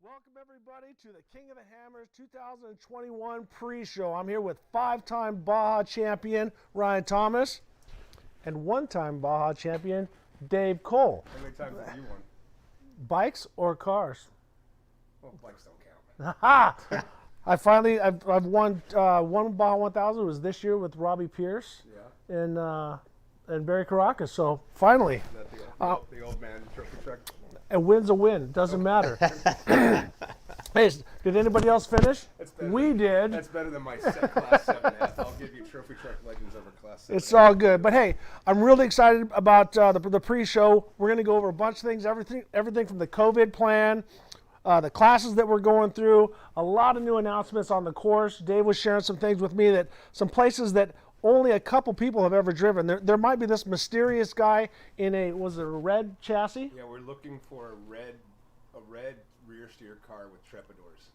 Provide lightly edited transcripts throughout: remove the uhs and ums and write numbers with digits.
Welcome everybody to the King of the Hammers 2021 pre-show. I'm here with 5-time Baja champion Ryan Thomas and 1-time Baja champion Dave Cole. How many times have you won? Bikes or cars? Well, bikes don't count. Ha! I've won one Baja 1000. It was this year with Robbie Pierce in Barry Caracas. So finally, Is that the old man trophy truck? a win's a win. Doesn't matter. Hey, did anybody else finish? We did. That's better than my Class 7F. I'll give you trophy truck legends over Class 7. It's all good. But hey, I'm really excited about the pre-show. We're going to go over a bunch of things, everything from the COVID plan, the classes that we're going through, a lot of new announcements on the course. Dave was sharing some things with me, that some places that only a couple people have ever driven. There might be this mysterious guy in a red chassis? Yeah, we're looking for a red rear steer car with trepidors.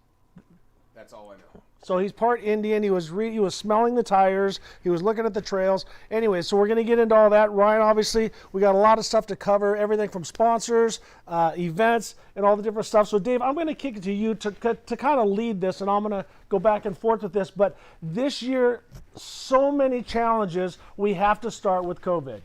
That's all I know. So he's part Indian. He was smelling the tires. He was looking at the trails. Anyway, so we're going to get into all that. Ryan, obviously, we got a lot of stuff to cover. Everything from sponsors, events, and all the different stuff. So Dave, I'm going to kick it to you to kind of lead this, and I'm going to go back and forth with this. But this year, so many challenges. We have to start with COVID.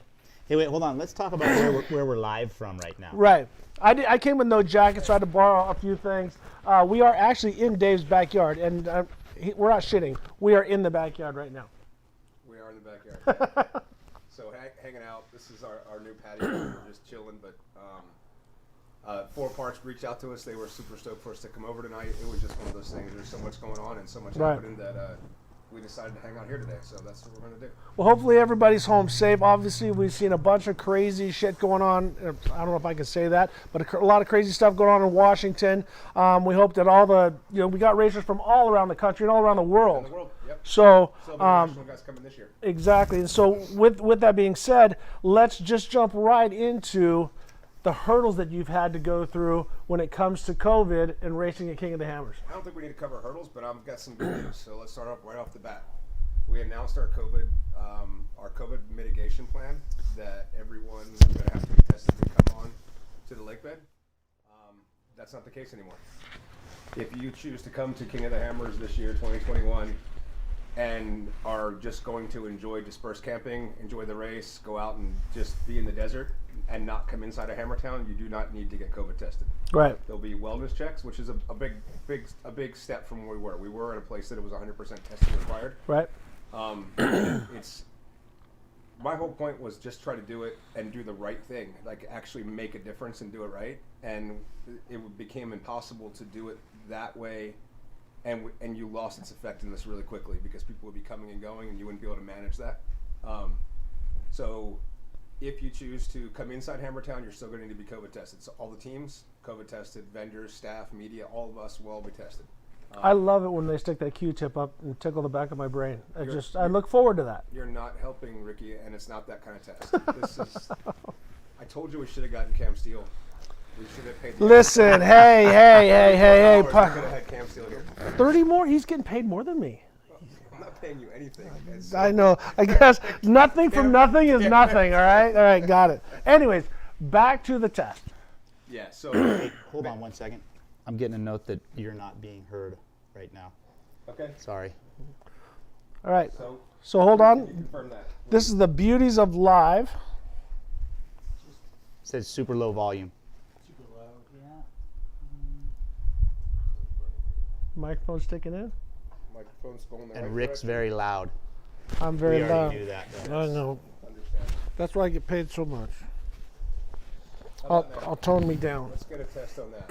Hey, wait, hold on. Let's talk about where we're live from right now. Right. I came with no jacket, so I had to borrow a few things. We are actually in Dave's backyard, and we're not shitting. We are in the backyard right now. We are in the backyard. So hanging out. This is our new patio. We're just chilling. But 4 Parts reached out to us. They were super stoked for us to come over tonight. It was just one of those things. There's so much going on and so much happening that we decided to hang out here today. So that's what we're going to do. Well, hopefully everybody's home safe. Obviously, we've seen a bunch of crazy shit going on. I don't know if I can say that, but a lot of crazy stuff going on in Washington. We hope that all the, we got racers from all around the country and all around the world. Yep. So, international guys coming this year. Exactly. And so with that being said, let's just jump right into the hurdles that you've had to go through when it comes to COVID and racing at King of the Hammers. I don't think we need to cover hurdles, but I've got some good news. So let's start off right off the bat. We announced our COVID mitigation plan, that everyone's going to have to be tested to come on to the lake bed. That's not the case anymore. If you choose to come to King of the Hammers this year, 2021, and are just going to enjoy dispersed camping, enjoy the race, go out and just be in the desert, and not come inside of Hammertown, you do not need to get COVID tested. Right. There'll be wellness checks, which is a big step from where we were. We were at a place that it was 100% testing required. Right. My whole point was just try to do it and do the right thing, like actually make a difference and do it right. And it became impossible to do it that way, and you lost its effectiveness really quickly because people would be coming and going, and you wouldn't be able to manage that. So if you choose to come inside Hammertown, you're still going to need to be COVID tested. So all the teams, COVID tested, vendors, staff, media, all of us will all be tested. I love it when they stick that Q-tip up and tickle the back of my brain. I look forward to that. You're not helping, Ricky, and it's not that kind of test. I told you we should have gotten Cam Steele. We should have paid. Listen, hey. We could have had Cam Steele here. 30 more? He's getting paid more than me. I'm not paying you anything. I know. I guess nothing from nothing is nothing, all right? All right, got it. Anyways, back to the test. Yeah, so. Hey, hold on 1 second. I'm getting a note that you're not being heard right now. Okay. Sorry. All right. So hold on. Confirm that. This is the beauties of live. It says super low volume. Super loud, yeah. Microphone sticking in. Microphone's going the And right Rick's direction. very loud. I'm very We loud. already knew that, though. I know. Understand. That's why I get paid so much. How about now? I'll tone me down. Let's get a test on that.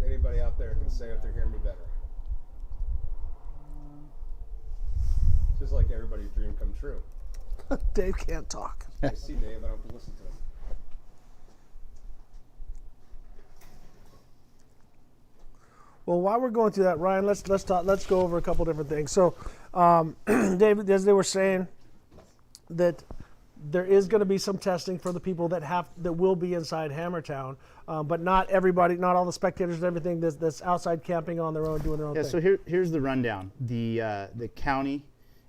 Anybody out there can say if they're hearing me better. This is like everybody's dream come true. Dave can't talk. I see Dave, I don't have to listen to him. Well, while we're going through that, Ryan, let's talk. Let's go over a couple different things. So, David, as they were saying, that there is going to be some testing for the people that will be inside Hammertown, but not everybody, not all the spectators and everything that's outside camping on their own, doing their own thing. So here's the rundown. The county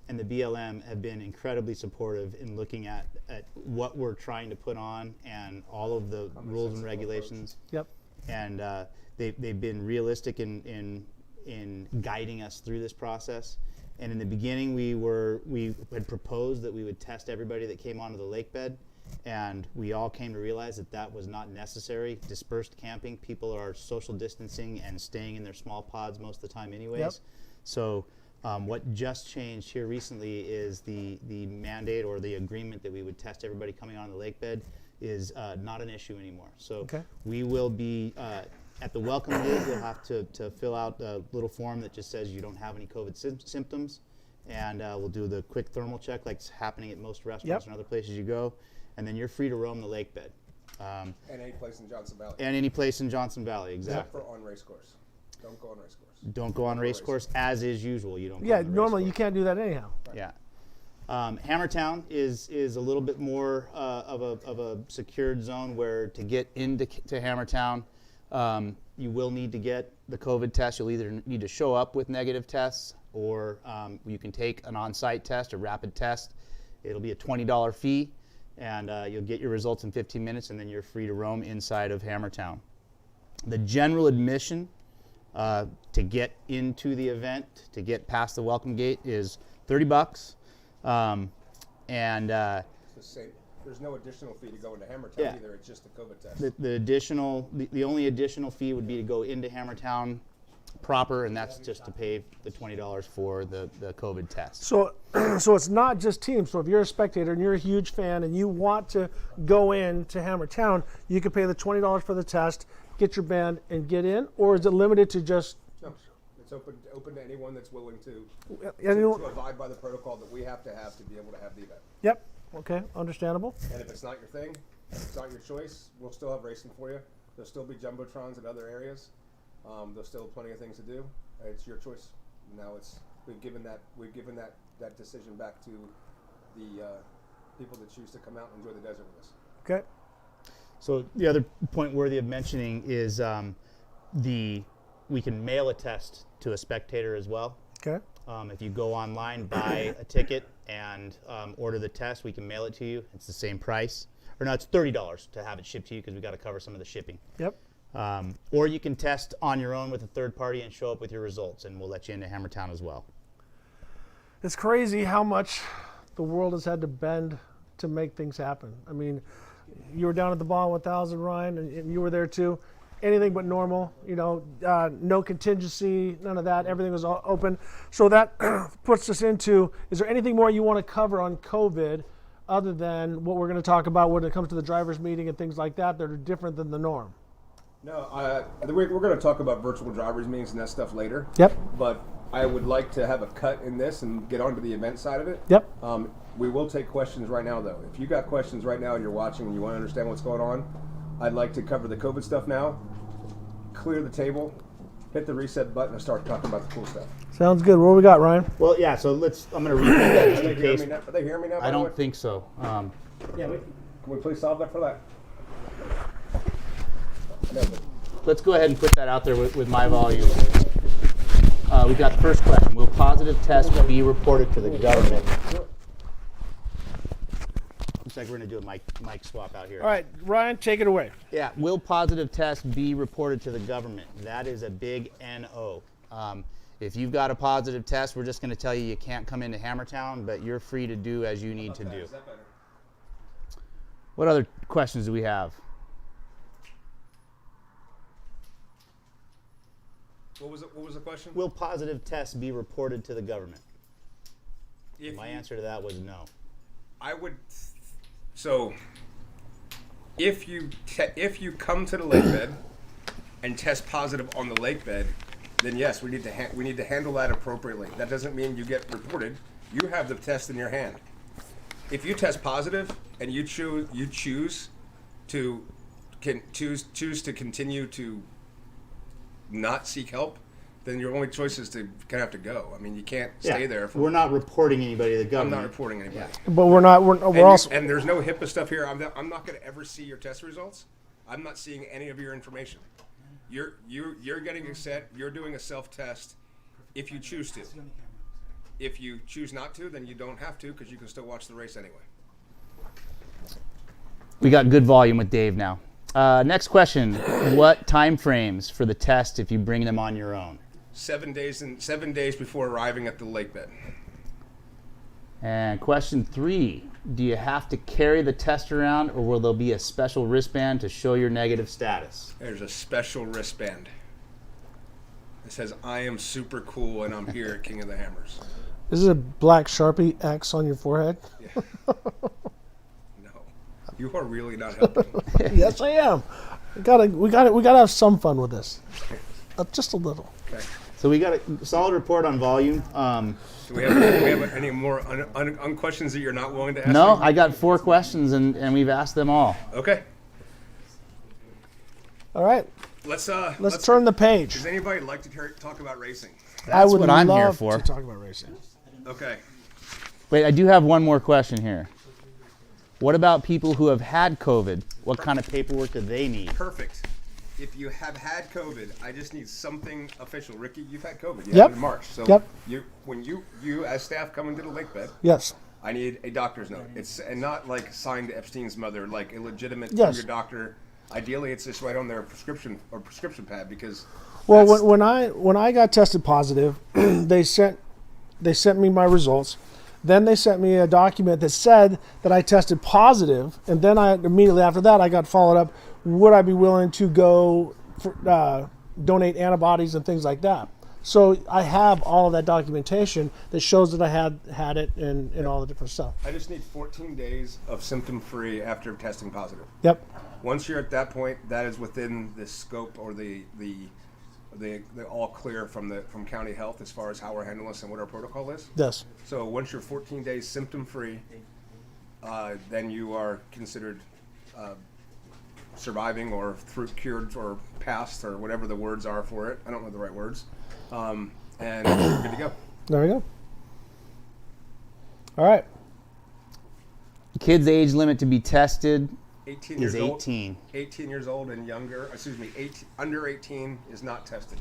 and the BLM have been incredibly supportive in looking at what we're trying to put on and all of the rules and regulations. Yep. and they've been realistic in guiding us through this process. And in the beginning, we had proposed that we would test everybody that came onto the lake bed, and we all came to realize that that was not necessary. Dispersed camping, people are social distancing and staying in their small pods most of the time anyways. Yep. So what just changed here recently is the mandate or the agreement that we would test everybody coming on the lake bed is not an issue anymore. So Okay. we will be, at the welcome gate, you'll have to fill out a little form that just says you don't have any COVID symptoms, and we'll do the quick thermal check like it's happening at most restaurants Yep. and other places you go, and then you're free to roam the lake bed. And any place in Johnson Valley. And any place in Johnson Valley, Except exactly. for on race course. Don't go on race course. Don't go on race race course as is usual. You don't. go Yeah, on the race normally you course. can't do that anyhow. Yeah. Hammertown is a little bit more of a secured zone where to get into Hammertown, you will need to get the COVID test. You'll either need to show up with negative tests, or you can take an on-site test, a rapid test. It'll be a $20 fee, and you'll get your results in 15 minutes, and then you're free to roam inside of Hammertown. The general admission to get into the event, to get past the welcome gate, is $30. And It's the same. There's no additional fee to go into Hammertown Yeah. either. It's just the COVID test. the only additional fee would be to go into Hammertown proper, and that's just to pay the $20 for the COVID test. So, so it's not just teams. So if you're a spectator and you're a huge fan and you want to go in to Hammertown, you can pay the $20 for the test, get your band, and get in. Or is it limited to just? No, it's open to anyone that's willing to Anyone? abide by the protocol that we have to be able to have the event. Yep. Okay. Understandable. And if it's not your thing, if it's not your choice, we'll still have racing for you. There'll still be jumbotrons in other areas. There's still plenty of things to do. It's your choice. Now we've given that decision back to the people that choose to come out and enjoy the desert with us. Okay. So the other point worthy of mentioning is we can mail a test to a spectator as well. Okay. If you go online, buy a ticket, and order the test, we can mail it to you. It's the same price. Or no, it's $30 to have it shipped to you because we got to cover some of the shipping. Yep. Or you can test on your own with a third party and show up with your results, and we'll let you into Hammertown as well. It's crazy how much the world has had to bend to make things happen. I mean, you were down at the Ball 1000, Ryan, and you were there too. Anything but normal, no contingency, none of that. Everything was all open. So that puts us into, is there anything more you want to cover on COVID other than what we're going to talk about when it comes to the driver's meeting and things like that are different than the norm? No, we're going to talk about virtual drivers meetings and that stuff later. Yep. But I would like to have a cut in this and get onto the event side of it. Yep. We will take questions right now, though. If you got questions right now and you're watching and you want to understand what's going on, I'd like to cover the COVID stuff now, clear the table, hit the reset button, and start talking about the cool stuff. Sounds good. What do we got, Ryan? Well, yeah, so I'm going to repeat that just Are in they hearing case. me now? Are they hearing me now? by I the way? don't think so. Can we please solve that for that? No, but Let's go ahead and put that out there with my volume. We've got the first question. Will positive tests be reported to the government? Looks like we're going to do a mic swap out here. All right, Ryan, take it away. Yeah, will positive tests be reported to the government? That is a big NO. If you've got a positive test, we're just going to tell you can't come into Hammertown, but you're free to do as you need to do. is that better? What other questions do we have? What was the question? Will positive tests be reported to the government? If My you- answer to that was no. I would. So, if you come to the lake bed and test positive on the lake bed, then yes, we need to handle that appropriately. That doesn't mean you get reported. You have the test in your hand. If you test positive and you choose to continue to not seek help, then your only choice is to kind of have to go. I mean, you can't stay there. We're not reporting anybody to the I'm government. not reporting anybody. But we're not. We're also. And there's no HIPAA stuff here. I'm not going to ever see your test results. I'm not seeing any of your information. You're getting a set. You're doing a self-test if you choose to. If you choose not to, then you don't have to because you can still watch the race anyway. We got good volume with Dave now. Next question. What time frames for the test if you bring them on your own? 7 days before arriving at the lake bed. And question 3. Do you have to carry the test around, or will there be a special wristband to show your negative status? There's a special wristband. It says, I am super cool and I'm here at King of the Hammers. Is it a black Sharpie X on your forehead? Yeah. No. You are really not helping. Yes, I am. We gotta have some fun with this. Just a little. Okay. So we got a solid report on volume. Do we have any more questions that you're not willing to ask? No, me? I got 4 questions, and we've asked them all. Okay. All right. Let's turn the page. Does anybody like to talk about racing? I would what I'm here love for. to talk about racing. Okay. Wait, I do have one more question here. What about people who have had COVID? What kind of paperwork do they need? Perfect. If you have had COVID, I just need something official. Ricky, you've had COVID. You Yep. had it in March. So Yep. when you as staff come into the lake bed, Yes. I need a doctor's note. And not like signed to Epstein's mother, like a legitimate Yes. from your doctor. Ideally, it's just right on their prescription pad because. Well, that's- when I got tested positive, they sent me my results. Then they sent me a document that said that I tested positive, and then immediately after that I got followed up. Would I be willing to go for, donate antibodies and things like that? So I have all of that documentation that shows that I had it and all the different stuff. I just need 14 days of symptom-free after testing positive. Yep. Once you're at that point, that is within the scope or the all clear from county health as far as how we're handling this and what our protocol is. Yes. So once you're 14 days symptom-free, then you are considered surviving or cured or passed or whatever the words are for it. I don't know the right words. And you're good to go. There we go. All right. Kids' age limit to be tested 18 is years old. 18. 18 years old and younger. Excuse me. Under 18 is not tested.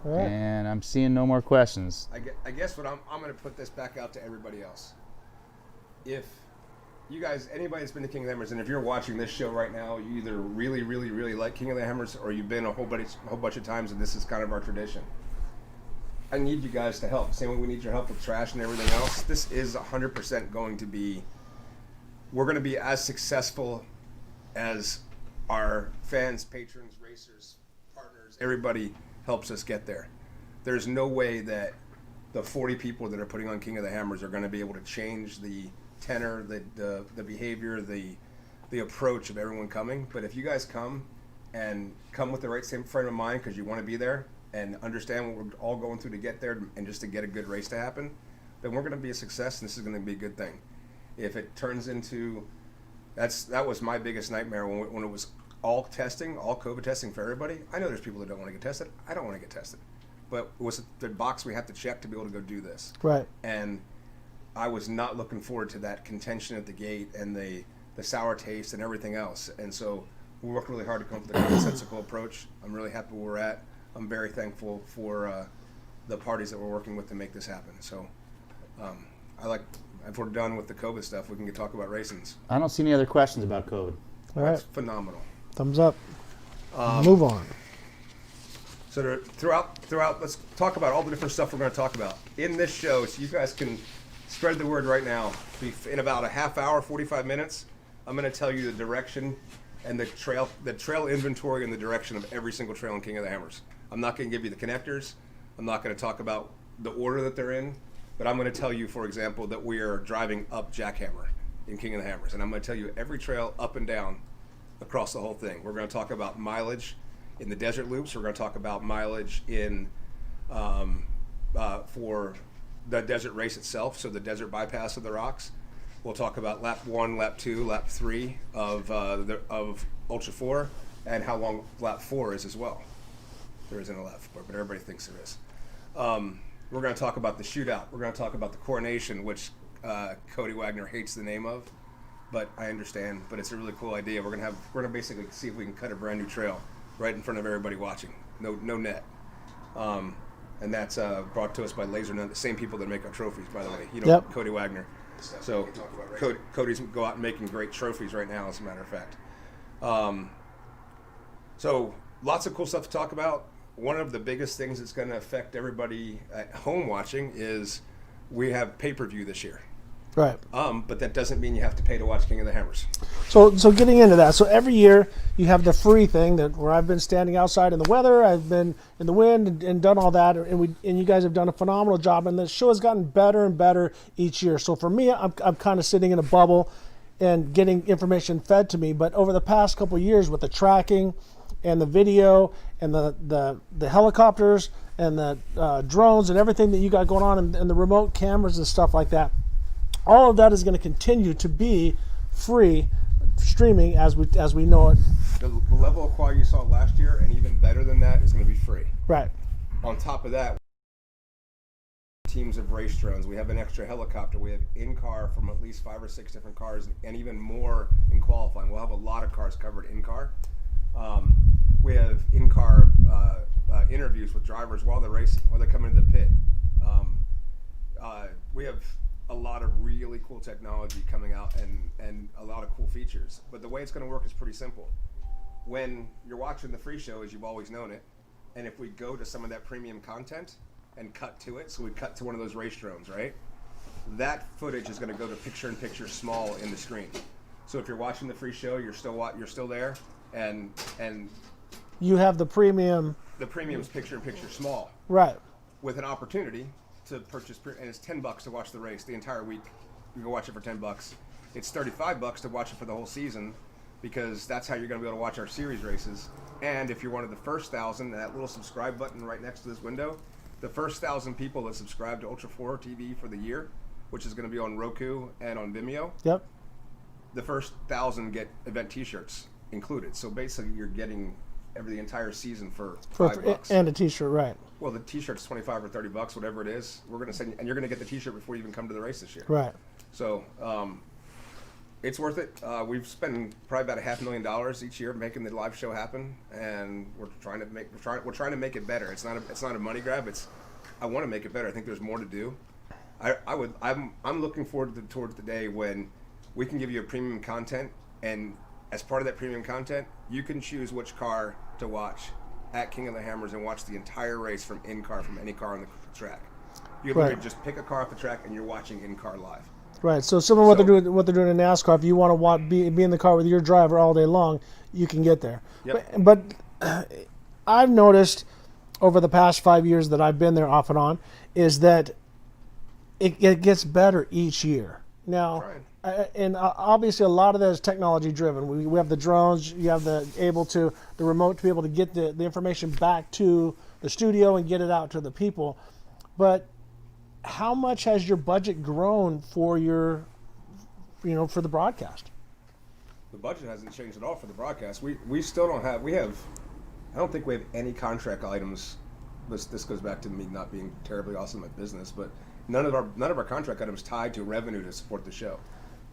All right. And I'm seeing no more questions. I guess what I'm going to put this back out to everybody else. If you guys, anybody that's been to King of the Hammers, and if you're watching this show right now, you either really, really, really like King of the Hammers, or you've been a whole bunch of times, and this is kind of our tradition. I need you guys to help. Same way we need your help with trash and everything else. This is 100% going to be. We're going to be as successful as our fans, patrons, racers, partners. Everybody helps us get there. There's no way that the 40 people that are putting on King of the Hammers are going to be able to change the tenor, the behavior, the approach of everyone coming. But if you guys come with the right same frame of mind because you want to be there and understand what we're all going through to get there and just to get a good race to happen, then we're going to be a success and this is going to be a good thing. If it turns into, that was my biggest nightmare when it was all COVID testing for everybody. I know there's people that don't want to get tested. I don't want to get tested. But it was the box we have to check to be able to go do this. Right. And I was not looking forward to that contention at the gate and the sour taste and everything else. And so we worked really hard to come up with a consensual approach. I'm really happy where we're at. I'm very thankful for the parties that we're working with to make this happen. So if we're done with the COVID stuff, we can talk about racings. I don't see any other questions about COVID. All right. That's phenomenal. Thumbs up. Move on. So throughout, let's talk about all the different stuff we're going to talk about in this show. So you guys can spread the word right now. In about a half hour, 45 minutes, I'm going to tell you the direction and the trail inventory and the direction of every single trail in King of the Hammers. I'm not going to give you the connectors. I'm not going to talk about the order that they're in, but I'm going to tell you, for example, that we are driving up Jackhammer in King of the Hammers, and I'm going to tell you every trail up and down across the whole thing. We're going to talk about mileage in the desert loops. We're going to talk about mileage in for the desert race itself, so the desert bypass of the rocks. We'll talk about lap 1, lap 2, lap 3 of Ultra 4, and how long lap 4 is as well. There isn't a lap 4, but everybody thinks there is. We're going to talk about the shootout. We're going to talk about the coronation, which Cody Wagner hates the name of, but I understand. But it's a really cool idea. We're going to basically see if we can cut a brand new trail right in front of everybody watching. No net. And that's brought to us by LaserNet, the same people that make our trophies, by the way. Yep. Cody Wagner. stuff so we can talk about right Cody's go out and making great trophies right now, as a matter of fact. So lots of cool stuff to talk about. One of the biggest things that's going to affect everybody at home watching is we have pay-per-view this year. Right. But that doesn't mean you have to pay to watch King of the Hammers. So getting into that. So every year you have the free thing where I've been standing outside in the weather, I've been in the wind and done all that, and you guys have done a phenomenal job, and the show has gotten better and better each year. So for me, I'm kind of sitting in a bubble and getting information fed to me. But over the past couple of years, with the tracking and the video and the helicopters and the drones and everything that you got going on, and the remote cameras and stuff like that, all of that is going to continue to be free streaming as we know it. The level of quality you saw last year, and even better than that, is going to be free. Right. On top of that, teams of race drones. We have an extra helicopter. We have in-car from at least 5 or 6 different cars, and even more in qualifying. We'll have a lot of cars covered in-car. We have in-car interviews with drivers while they're racing, while they come into the pit. We have a lot of really cool technology coming out and a lot of cool features. But the way it's going to work is pretty simple. When you're watching the free show, as you've always known it, and if we go to some of that premium content and cut to it, so we cut to one of those race drones, right? That footage is going to go to picture-in-picture small in the screen. So if you're watching the free show, you're still there, and You have the premium. the premium's picture-in-picture small, Right. with an opportunity to purchase, and it's $10 to watch the race the entire week. You can watch it for $10. It's $35 to watch it for the whole season, because that's how you're going to be able to watch our series races. And if you're one of the first 1,000, that little subscribe button right next to this window, the first 1,000 people that subscribe to Ultra 4 TV for the year, which is going to be on Roku and on Vimeo, Yep. the first 1,000 get event T-shirts included. So basically, you're getting the entire season for $5. And a T-shirt, right? Well, the T-shirt's $25 or $30, whatever it is. We're gonna send, and you're gonna get the T-shirt before you even come to the race this year. Right. So it's worth it. We've spent probably about $500,000 each year making the live show happen, and we're trying to make it better. It's not a money grab. I want to make it better. I think there's more to do. I'm looking forward towards the day when we can give you a premium content, and as part of that premium content, you can choose which car to watch at King of the Hammers and watch the entire race from in-car, from any car on the track. You literally Right. just pick a car off the track and you're watching in-car live. Right. So similar to what they're doing in NASCAR. If you want to be in the car with your driver all day long, you can get there. Yep. But I've noticed over the past 5 years that I've been there off and on is that it gets better each year. Now, and obviously a lot of that is technology driven. We have the drones. You have the remote to be able to get the information back to the studio and get it out to the people. But how much has your budget grown for for the broadcast? The budget hasn't changed at all for the broadcast. We still don't have. I don't think we have any contract items. This goes back to me not being terribly awesome at business, but none of our contract items tied to revenue to support the show.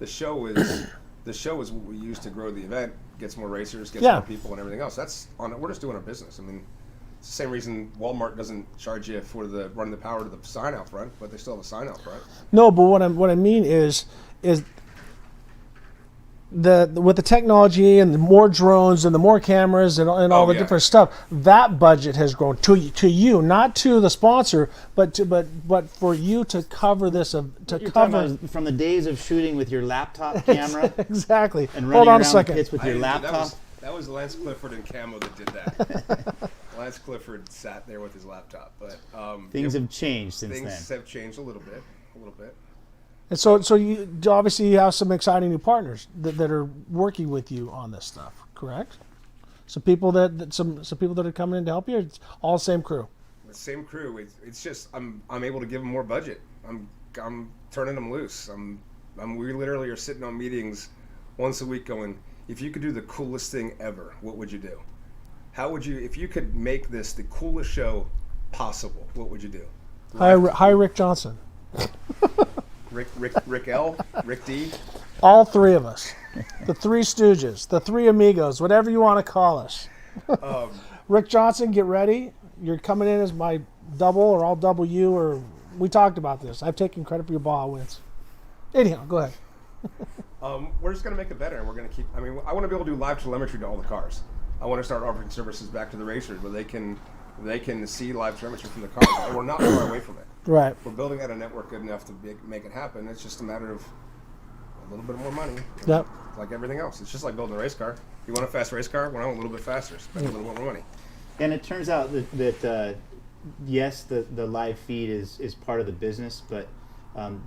The show is what we use to grow the event, gets more racers, gets more people, and everything else. We're just doing our business. I mean, it's the same reason Walmart doesn't charge you for running the power to the sign out front, but they still have a sign out front. No, but what I mean is with the technology and the more drones and the more cameras and all the different stuff, that budget has grown to you, not to the sponsor, but for you to cover this You're talking about from the days of shooting with your laptop camera. Exactly. And Hold running on a around second. pits with your laptop. That was Lance Clifford and Camo that did that. Lance Clifford sat there with his laptop, but Things have changed since things then. have changed a little bit. And so you obviously you have some exciting new partners that are working with you on this stuff, correct? Some people some people that are coming in to help you. It's all the same crew. The same crew. It's just I'm able to give them more budget. I'm turning them loose. We literally are sitting on meetings once a week going, if you could do the coolest thing ever, what would you do? How would you, if you could make this the coolest show possible, what would you do? Hi, Rick Johnson. Rick L, Rick D. All three of us, the three Stooges, the three amigos, whatever you want to call us. Rick Johnson, get ready. You're coming in as my double, or I'll double you. Or we talked about this. I've taken credit for your ball wins. Anyhow, go ahead. We're just going to make it better, and we're going to keep. I mean, I want to be able to do live telemetry to all the cars. I want to start offering services back to the racers where they can see live telemetry from the cars, and we're not far away from it. Right. We're building out a network good enough to make it happen. It's just a matter of a little bit more money. Yep. Like everything else, it's just like building a race car. You want a fast race car? Well, a little bit faster. Spend a little more money. And it turns out that yes, the live feed is part of the business, but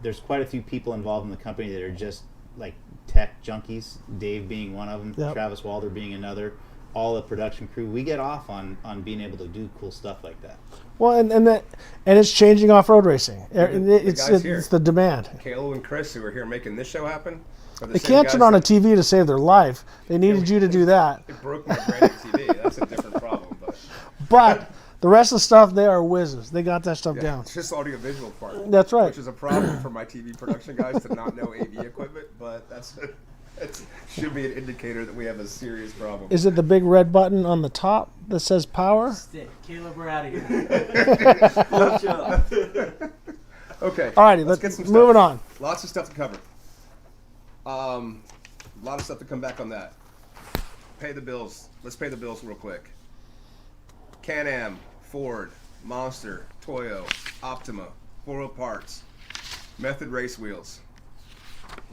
there's quite a few people involved in the company that are just like tech junkies. Dave being one of them, Yep. Travis Walder being another. All the production crew, we get off on being able to do cool stuff like that. Well, and it's changing off-road racing. guys here. It's the demand. Kayla and Chris, who are here making this show happen, are the They same can't guys turn on a that- TV to save their life. They needed you to do that. It broke my brand new TV. That's a different problem, but But the rest of the stuff, they are whizzes. They got that stuff yeah, down. it's just audio visual part. That's right. Which is a problem for my TV production guys to not know AV equipment, but it should be an indicator that we have a serious problem. Is it the big red button on the top that says power? Stick. Caleb, we're out of here. Full show. Okay. Alrighty, let's get some moving stuff. on. Lots of stuff to cover. A lot of stuff to come back on that. Pay the bills. Let's pay the bills real quick. Can-Am, Ford, Monster, Toyo, Optima, 4 Parts, Method Race Wheels,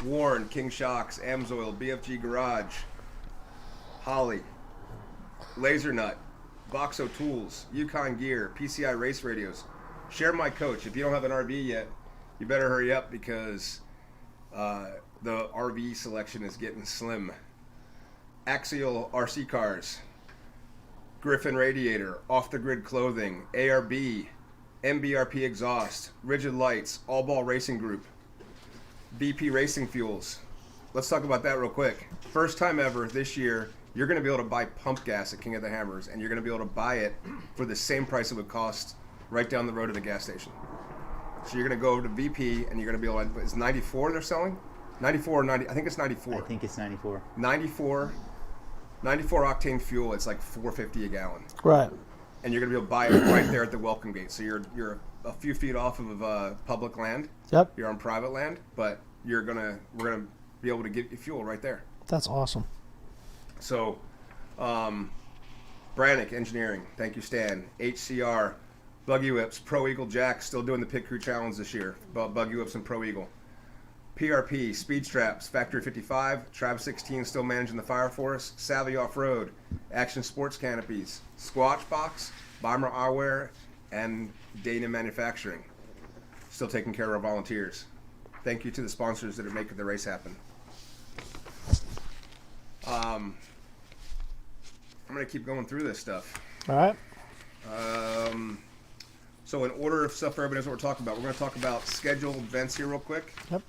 Warren, King Shocks, Amsoil, BFG Garage, Holly, Laser Nut, Boxo Tools, Yukon Gear, PCI Race Radios. Share My Coach. If you don't have an RV yet, you better hurry up because the RV selection is getting slim. Axial RC Cars, Griffin Radiator, Off the Grid Clothing, ARB, MBRP Exhaust, Rigid Lights, All Ball Racing Group, BP Racing Fuels. Let's talk about that real quick. First time ever this year, you're going to be able to buy pump gas at King of the Hammers, and you're going to be able to buy it for the same price it would cost right down the road at the gas station. So you're going to go over to VP, and you're going to be able to, it's 94 they're selling? 94 or 90, I think it's 94. I think it's 94. 94 octane fuel, it's like $4.50 a gallon. Right. And you're going to be able to buy it right there at the welcome gate. So you're a few feet off of public land. Yep. You're on private land, but we're gonna be able to get you fuel right there. That's awesome. So, Brannick Engineering, thank you, Stan. HCR, Buggy Whips, Pro Eagle Jack, still doing the Pit Crew Challenge this year. Buggy Whips and Pro Eagle. PRP, Speed Straps, Factory 55, Trav 16 still managing the Fire Force, Savvy Off-Road, Action Sports Canopies, Squatch Box, Bomber Eyewear, and Dana Manufacturing. Still taking care of our volunteers. Thank you to the sponsors that are making the race happen. I'm going to keep going through this stuff. All right. So in order of stuff for everybody knows what we're talking about, we're going to talk about scheduled events here real quick. Yep.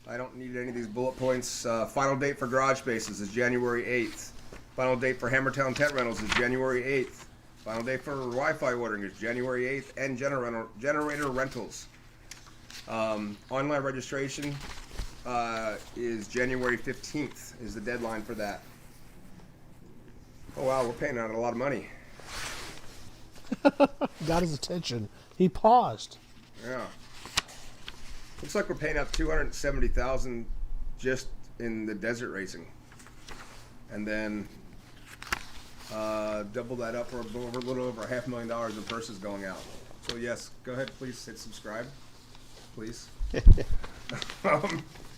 I don't need any of these bullet points. Final date for Garage Spaces is January 8th. Final date for Hammertown Tent Rentals is January 8th. Final date for Wi-Fi ordering is January 8th, and generator rentals. Online registration is January 15th is the deadline for that. Oh wow, we're paying out a lot of money. Got his attention. He paused. Yeah. Looks like we're paying out $270,000 just in the desert racing, and then double that up for a little over $500,000 in purses going out. So yes, go ahead, please hit subscribe, please.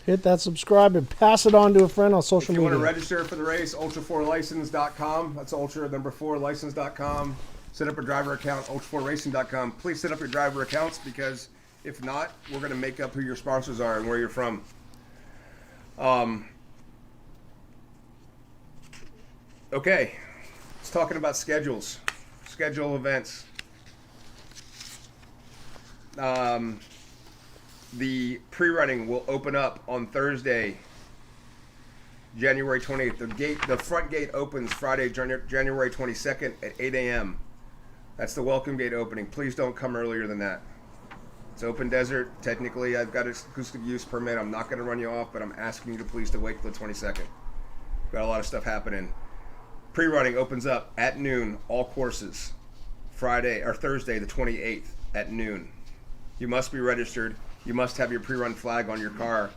Hit that subscribe and pass it on to a friend on If social you want to media. register for the race, ultra4license.com. That's ultra4license.com. Set up a driver account, ultra4racing.com. Please set up your driver accounts because if not, we're going to make up who your sponsors are and where you're from. Okay, let's talking about schedules, schedule events. The pre-running will open up on Thursday, January 28th. The front gate opens Friday, January 22nd at 8 a.m. That's the welcome gate opening. Please don't come earlier than that. It's open desert. Technically, I've got an exclusive use permit. I'm not going to run you off, but I'm asking you to please to wait till the 22nd. Got a lot of stuff happening. Pre-running opens up at noon, all courses. Friday or Thursday, the 28th at noon. You must be registered. You must have your pre-run flag on your car.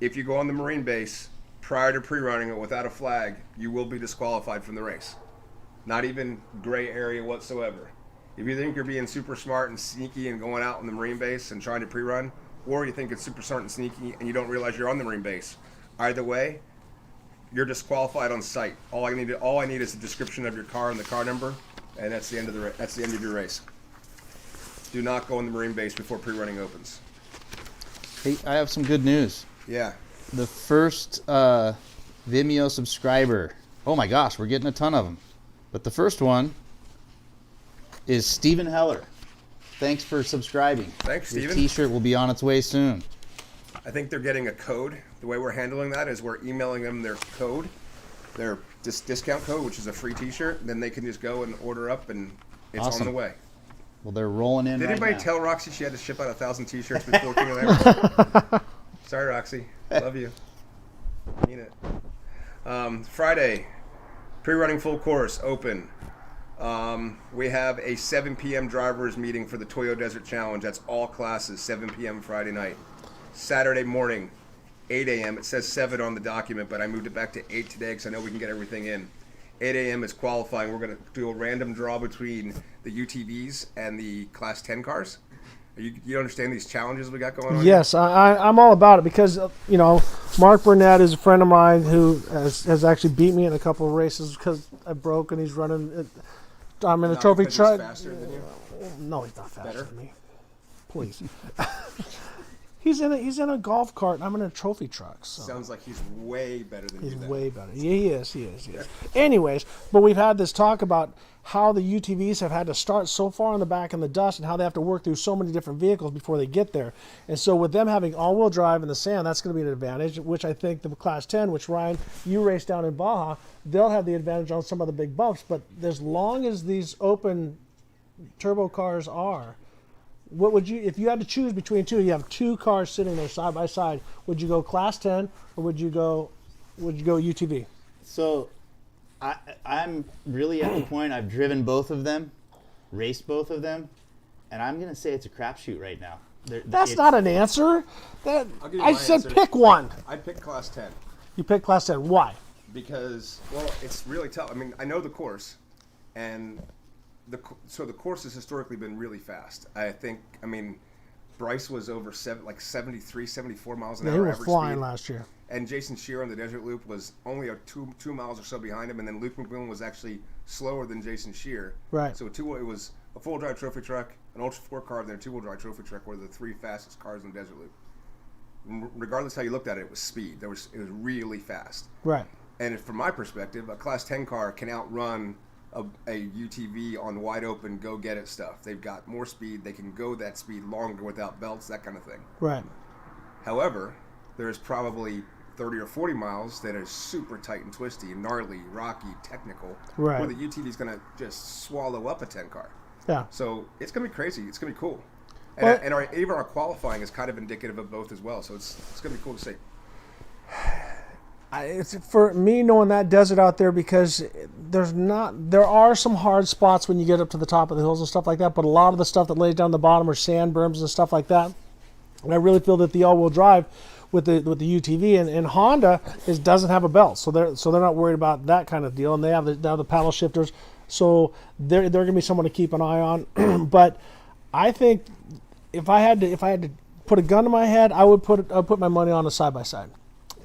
if you go on the Marine base prior to pre-running it without a flag, you will be disqualified from the race. Not even gray area whatsoever. If you think you're being super smart and sneaky and going out on the Marine base and trying to pre-run, or you think it's super smart and sneaky and you don't realize you're on the Marine base, either way, you're disqualified on site. All I need is a description of your car and the car number, and that's the end of your race. Do not go on the Marine base before pre-running opens. Hey, I have some good news. Yeah. The first Vimeo subscriber. Oh my gosh, we're getting a ton of them. But the first one is Stephen Heller. Thanks for subscribing. Thanks, Your Stephen. T-shirt will be on its way soon. I think they're getting a code. The way we're handling that is we're emailing them their code, their discount code, which is a free T-shirt. Then they can just go and order up, and it's Awesome. on the way. Well, they're rolling in Did right anybody now. tell Roxy she had to ship out 1,000 T-shirts before King of the Air? Sorry, Roxy. Love you. Mean it. Friday, pre-running full course, open. We have a 7 p.m. drivers meeting for the Toyo Desert Challenge. That's all classes, 7 p.m. Friday night. Saturday morning, 8 a.m. It says 7 on the document, but I moved it back to 8 today because I know we can get everything in. 8 a.m. is qualifying. We're going to do a random draw between the UTVs and the Class 10 cars. You understand these challenges we got going on? Yes, I'm all about it because, Mark Burnett is a friend of mine who has actually beat me in a couple of races because I broke and he's running. I'm in a Not trophy because truck. he's faster than you? No, he's not faster Better? than me. Please. He's in a golf cart and I'm in a trophy truck. So. Sounds like he's way better than you. He's then. way better. Yeah, he is. Anyways, but we've had this talk about how the UTVs have had to start so far in the back in the dust and how they have to work through so many different vehicles before they get there. And so with them having all-wheel drive in the sand, that's going to be an advantage, which I think the Class 10, which Ryan, you race down in Baja, they'll have the advantage on some of the big bumps. But as long as these open turbo cars are, what would you, if you had to choose between two, you have two cars sitting there side by side, would you go Class 10 or would you go UTV? So I'm really at the point I've driven both of them, raced both of them, and I'm going to say it's a crapshoot right now. That's not an answer. I'll give you I my said answer. pick one. I'd pick Class 10 You pick Class 10. Why? because, well, it's really tough. I mean, I know the course, and the course has historically been really fast. I mean, Bryce was over 73, 74 miles an Yeah, hour he was average flying speed. last year. And Jason Shearer on the Desert Loop was only two miles or so behind him, and then Luke McMillan was actually slower than Jason Shearer. Right. So it was a full drive trophy truck, an Ultra 4 car, and then a 2-wheel drive trophy truck were the three fastest cars in the Desert Loop. Regardless how you looked at it, it was speed. It was really fast. Right. And from my perspective, a Class 10 car can outrun a UTV on wide open, go get it stuff. They've got more speed. They can go that speed longer without belts, that kind of thing. Right. However, there's probably 30 or 40 miles that are super tight and twisty, gnarly, rocky, technical, Right. where the UTV is going to just swallow up a 10 car. Yeah. So it's going to be crazy. It's going to be cool. Well- And even our qualifying is kind of indicative of both as well. So it's going to be cool to see. It's for me knowing that desert out there because there are some hard spots when you get up to the top of the hills and stuff like that, but a lot of the stuff that lays down the bottom are sand berms and stuff like that. And I really feel that the all-wheel drive with the UTV and Honda doesn't have a belt, so they're not worried about that kind of deal, and they have the paddle shifters, so they're going to be someone to keep an eye on. But I think if I had to put a gun to my head, I would put my money on a side by side,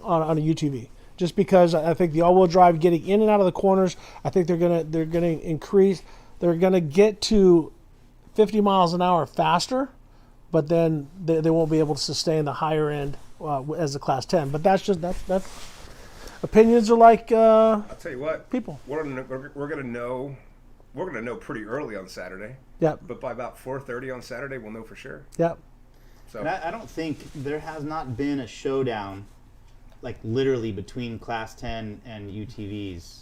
on a UTV, just because I think the all-wheel drive getting in and out of the corners, I think they're gonna increase. They're gonna get to 50 miles an hour faster, but then they won't be able to sustain the higher end as a Class 10. But that's opinions are like I'll tell you what, people. we're gonna know pretty early on Saturday. Yep. But by about 4:30 on Saturday, we'll know for sure. Yep. So And I don't think there has not been a showdown, like literally between Class 10 and UTVs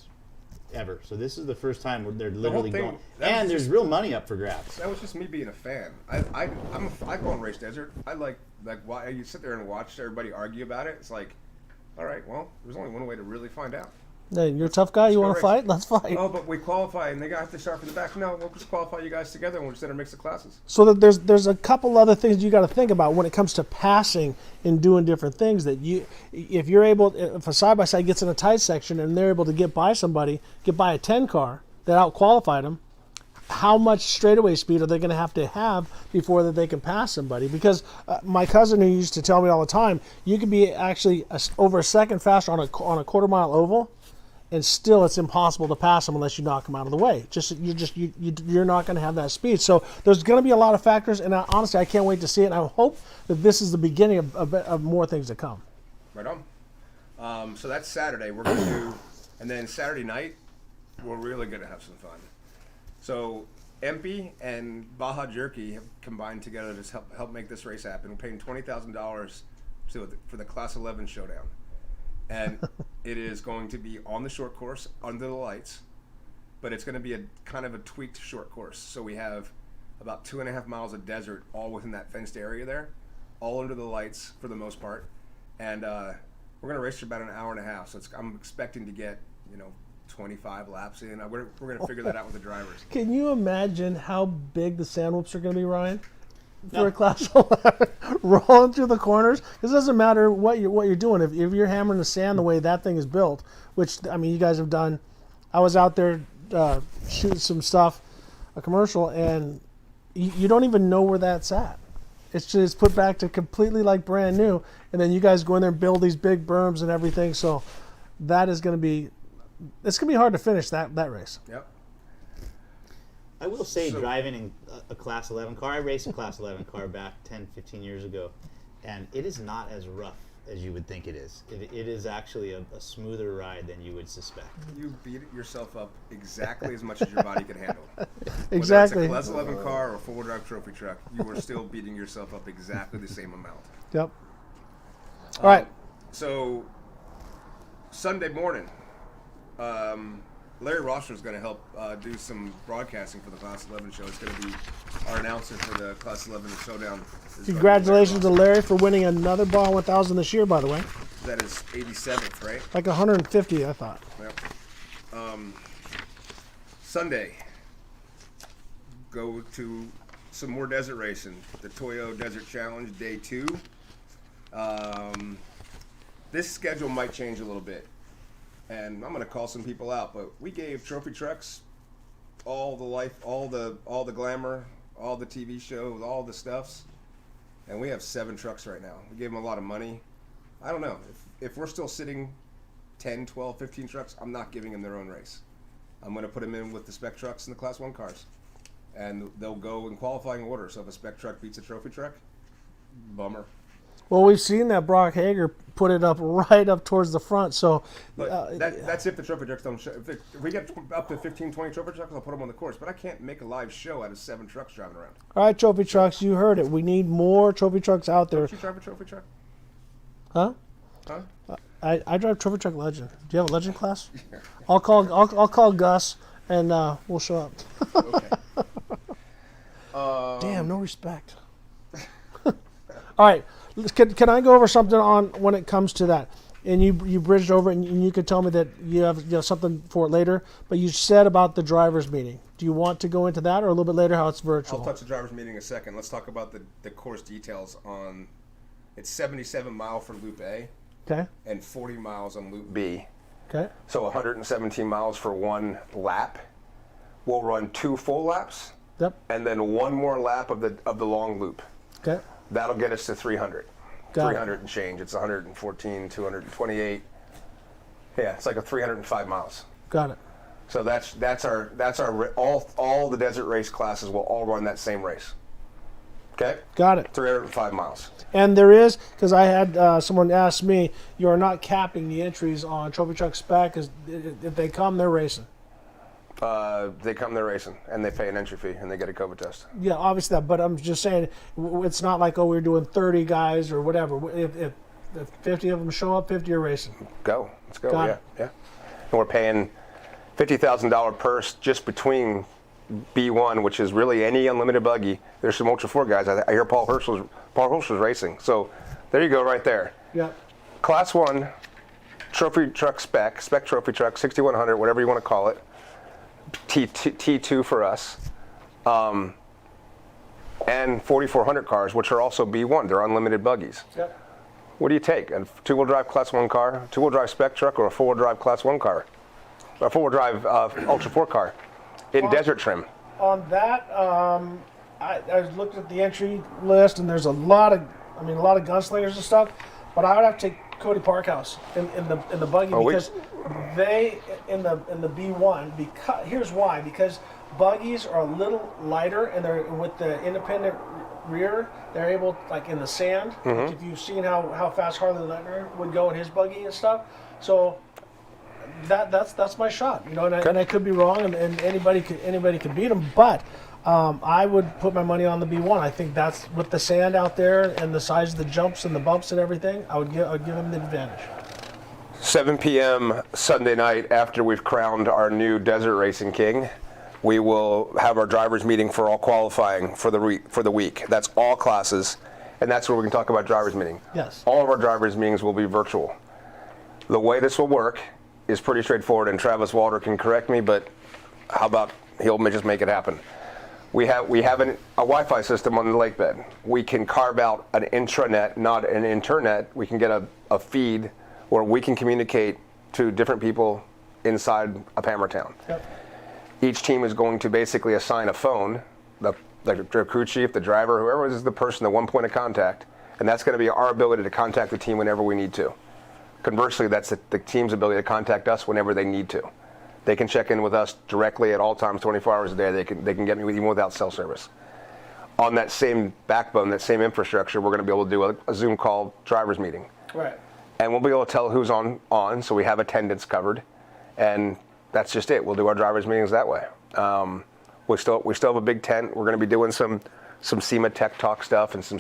ever. So this is the first time where they're literally thing- going. that was And there's just- real money up for grabs. that was just me being a fan. I go on Race Desert. I like why you sit there and watch everybody argue about it. It's like, all right, well, there's only one way to really find out. Hey, you're a tough guy. You go want to race. fight? Let's fight. Oh, but we qualify, and they have to start from the back. No, we'll just qualify you guys together, and we'll just intermix the classes. So that there's a couple other things you got to think about when it comes to passing and doing different things. That if you're able, if a side by side gets in a tight section and they're able to get by somebody, get by a 10 car that out qualified them, how much straightaway speed are they going to have before that they can pass somebody? Because my cousin who used to tell me all the time, you can be actually over a second faster on a quarter-mile oval, and still it's impossible to pass them unless you knock them out of the way. You're not going to have that speed. So there's going to be a lot of factors, and honestly, I can't wait to see it. And I hope that this is the beginning of more things to come. Right on. So that's Saturday. We're going to do, and then Saturday night, we're really going to have some fun. So Empy and Baja Jerky have combined together to help make this race happen. We're paying $20,000 for the Class 11 showdown. And it is going to be on the short course, under the lights, but it's going to be a kind of a tweaked short course. So we have about 2.5 miles of desert all within that fenced area there, all under the lights for the most part. And we're going to race for about an hour and a half. So I'm expecting to get, 25 laps in. We're going to figure that out with the drivers. Can you imagine how big the sand whoops are going to be, Ryan? For a Class 11, rolling through the corners. Because it doesn't matter what you're doing. If you're hammering the sand the way that thing is built, which, I mean, you guys have done. I was out there shooting some stuff, a commercial, and you don't even know where that's at. It's just put back to completely like brand new. And then you guys go in there and build these big berms and everything. So that is going to be, it's going to be hard to finish that race. Yep. I will say, driving in a Class 11 car, I raced a Class 11 car back 10, 15 years ago, and it is not as rough as you would think it is. It is actually a smoother ride than you would suspect. You beat yourself up exactly as much as your body can handle. Exactly. Whether it's a Class 11 car or a four-wheel drive trophy truck, you are still beating yourself up exactly the same amount. Yep. All right. So, Sunday morning, Larry Rosser is going to help do some broadcasting for the Class 11 show. It's going to be our announcer for the Class 11 Showdown. Congratulations to Larry for winning another Ball 1000 this year, by the way. That is 87th, right? Like 150, I thought. Yep. Sunday, go to some more desert racing. The Toyo Desert Challenge, Day 2. This schedule might change a little bit. And I'm going to call some people out, but we gave trophy trucks all the life, all the glamour, all the TV shows, all the stuffs, and we have 7 trucks right now. We gave them a lot of money. I don't know. If we're still sitting 10, 12, 15 trucks, I'm not giving them their own race. I'm going to put them in with the spec trucks and the Class 1 cars, and they'll go in qualifying order. So if a spec truck beats a trophy truck, bummer. Well, we've seen that Brock Hager put it up right up towards the front. So But that's if the trophy trucks don't show. If we get up to 15, 20 trophy trucks, I'll put them on the course. But I can't make a live show out of 7 trucks driving around. all right, trophy trucks, you heard it. We need more trophy trucks out there. Don't you drive a trophy truck? Huh? Huh? I drive Trophy Truck Legend. Do you have a Legend class? I'll call Gus and we'll show up. Okay. Damn, no respect. All right, can I go over something on when it comes to that? And you bridged over it, and you could tell me that you have something for it later. But you said about the drivers' meeting. Do you want to go into that, or a little bit later how it's virtual? I'll touch the drivers' meeting in a second. Let's talk about the course details on. It's 77 mile for Loop A. Okay. And 40 miles on Loop B. Okay. So 117 miles for 1 lap. We'll run 2 full laps. Yep. And then 1 more lap of the long loop. Okay. That'll get us to 300. Got 300 and change. It's 114, 228. Yeah, it's like a 305 miles. Got it. So that's our all the desert race classes will all run that same race. Okay. Got it. 305 miles. And there is, because I had someone ask me, you are not capping the entries on Trophy Truck Spec, because if they come, they're racing. They come, they're racing, and they pay an entry fee, and they get a COVID test. Yeah, obviously that, but I'm just saying, it's not like, oh, we're doing 30 guys or whatever. If 50 of them show up, 50 are racing. Go. Let's go. Got Yeah. it. Yeah. And we're paying $50,000 purse just between B1, which is really any unlimited buggy. There's some Ultra 4 guys. I hear Paul Hirschel's racing. So there you go right there. Yeah. Class 1 trophy truck spec trophy truck, 6100, whatever you want to call it, T2 for us, and 4400 cars, which are also B1. They're unlimited buggies. Yep. What do you take? A two-wheel drive Class 1 car, two-wheel drive spec truck, or a four-wheel drive Class 1 car? Or a four-wheel drive Ultra 4 car in desert trim? On that, I looked at the entry list, and there's a lot of gunslingers and stuff. But I would have to take Cody Parkhouse in the buggy because they in the B1. Because here's why: because buggies are a little lighter, and they're with the independent rear. They're able, like in the sand. Like if you've seen how fast Harley Lentner would go in his buggy and stuff, so that's my shot. You know, and I could be wrong, and anybody could beat him, but. I would put my money on the B1. I think that's with the sand out there and the size of the jumps and the bumps and everything. I would give him the advantage. 7 p.m. Sunday night, after we've crowned our new desert racing king, we will have our drivers meeting for all qualifying for the week. That's all classes, and that's where we can talk about drivers meeting. Yes. All of our drivers meetings will be virtual. The way this will work is pretty straightforward, and Travis Walter can correct me, but how about he'll just make it happen. We have a Wi-Fi system on the lake bed. We can carve out an intranet, not an internet. We can get a feed where we can communicate to different people inside of Hammertown. Yep. Each team is going to basically assign a phone, the crew chief, the driver, whoever is the person, the one point of contact, and that's going to be our ability to contact the team whenever we need to. Conversely, that's the team's ability to contact us whenever they need to. They can check in with us directly at all times, 24 hours a day. They can get me even without cell service. On that same backbone, that same infrastructure, we're going to be able to do a Zoom call drivers meeting. Right. And we'll be able to tell who's on, so we have attendance covered. And that's just it. We'll do our drivers meetings that way. We still have a big tent. We're going to be doing some SEMA tech talk stuff and some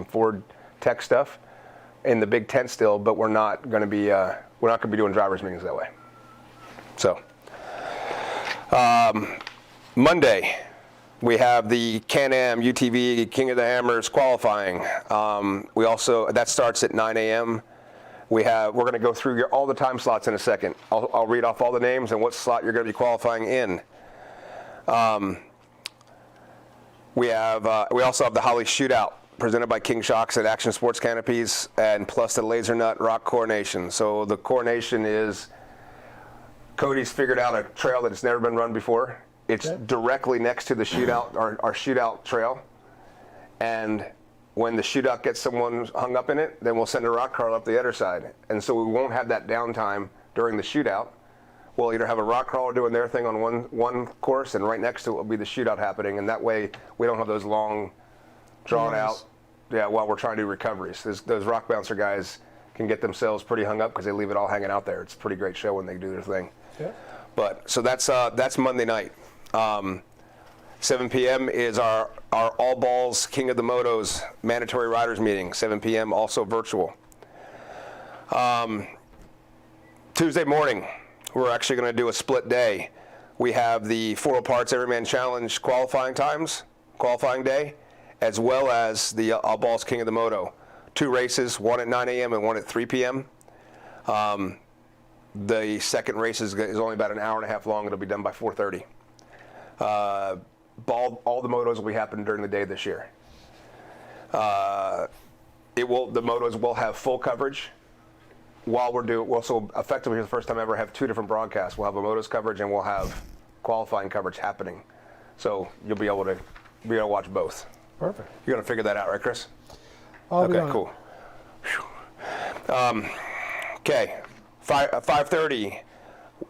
Ford tech stuff in the big tent still, but we're not going to be doing drivers meetings that way. So, Monday, we have the Can-Am UTV King of the Hammers qualifying. That starts at 9 a.m. We're going to go through all the time slots in a second. I'll read off all the names and what slot you're going to be qualifying in. We also have the Holly Shootout presented by King Shocks and Action Sports Canopies, and plus the Laser Nut Rock Coronation. So the coronation is. Cody's figured out a trail that has never been run before. It's directly next to the shootout, our shootout trail. And when the shootout gets someone hung up in it, then we'll send a rock crawler up the other side. And so we won't have that downtime during the shootout. We'll either have a rock crawler doing their thing on one course, and right next to it will be the shootout happening. And that way we don't have those long, drawn out, while we're trying to do recoveries. Those rock bouncer guys can get themselves pretty hung up because they leave it all hanging out there. It's a pretty great show when they do their thing. Yeah. But so that's Monday night. 7 p.m. is our All Balls King of the Motos mandatory riders meeting. 7 p.m. also virtual. Tuesday morning, we're actually going to do a split day. We have the 4 Parts Everyman Challenge qualifying day, as well as the All Balls King of the Moto. 2 races, one at 9 a.m. and one at 3 p.m. The second race is only about an hour and a half long. It'll be done by 4:30. All the motos will be happening during the day this year. The motos will have full coverage while we'll so effectively for the first time ever have 2 different broadcasts. We'll have a motos coverage and we'll have qualifying coverage happening. So you'll be able to watch both. Perfect. You're gonna figure that out, right, Chris? Okay, cool. Okay, 5:30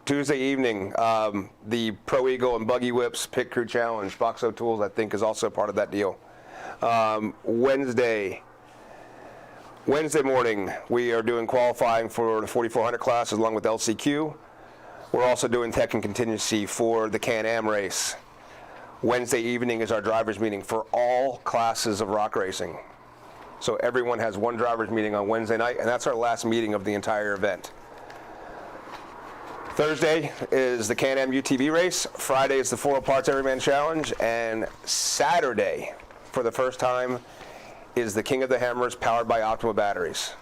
Tuesday evening. The Pro Eagle and Buggy Whips Pit Crew Challenge. Boxo Tools, I think, is also part of that deal. Wednesday morning, we are doing qualifying for the 4400 class along with LCQ. We're also doing tech and contingency for the Can-Am race. Wednesday evening is our drivers meeting for all classes of rock racing. So everyone has one drivers meeting on Wednesday night, and that's our last meeting of the entire event. Thursday is the Can-Am UTV race. Friday is the 4 Parts Everyman Challenge. And Saturday, for the first time, is the King of the Hammers powered by Optima batteries.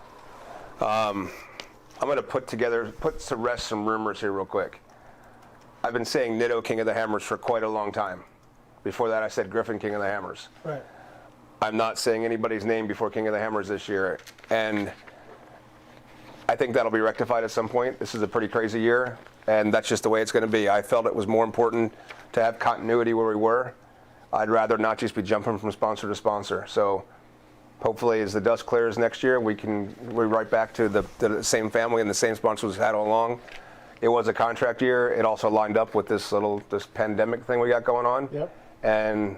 I'm going to put to rest some rumors here real quick. I've been saying Nitto King of the Hammers for quite a long time. Before that, I said Griffin King of the Hammers. Right. I'm not saying anybody's name before King of the Hammers this year, and I think that'll be rectified at some point. This is a pretty crazy year, and that's just the way it's going to be. I felt it was more important to have continuity where we were. I'd rather not just be jumping from sponsor to sponsor. So hopefully as the dust clears next year, we're right back to the same family and the same sponsors we've had all along. It was a contract year. It also lined up with this pandemic thing we got going on. Yep. And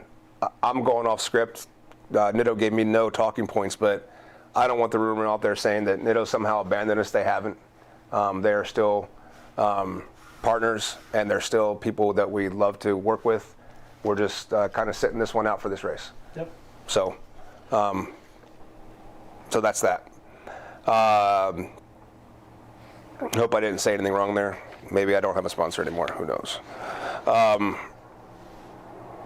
I'm going off script. Nitto gave me no talking points, but I don't want the rumor out there saying that Nitto somehow abandoned us. They haven't. They're still partners, and they're still people that we love to work with. We're just kind of sitting this one out for this race. Yep. So that's that. Hope I didn't say anything wrong there. Maybe I don't have a sponsor anymore. Who knows?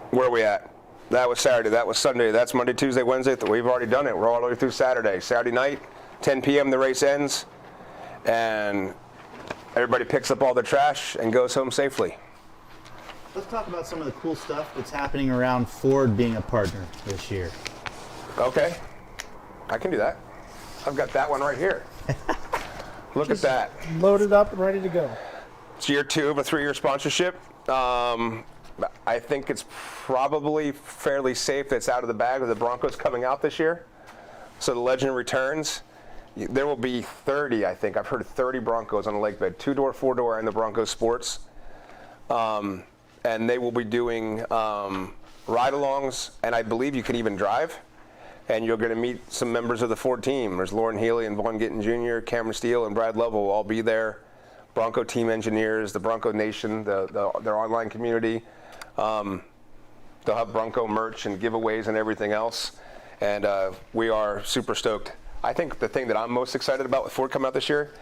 Where are we at? That was Saturday. That was Sunday. That's Monday, Tuesday, Wednesday. We've already done it. We're all the way through Saturday. Saturday night, 10 p.m. the race ends, and everybody picks up all the trash and goes home safely. Let's talk about some of the cool stuff that's happening around Ford being a partner this year. Okay, I can do that. I've got that one right here. Look at that. Loaded up and ready to go. It's year 2 of a 3-year sponsorship. I think it's probably fairly safe that it's out of the bag with the Broncos coming out this year. So the legend returns. There will be 30, I think. I've heard 30 Broncos on the lake bed, 2-door, 4-door, and the Broncos Sports. And they will be doing ride-alongs, and I believe you can even drive. And you're going to meet some members of the Ford team. There's Lauren Healy and Vaughn Gittin Jr., Cameron Steele, and Brad Lovell will all be there. Bronco team engineers, the Bronco Nation, their online community. They'll have Bronco merch and giveaways and everything else. And we are super stoked. I think the thing that I'm most excited about with Ford coming out this year,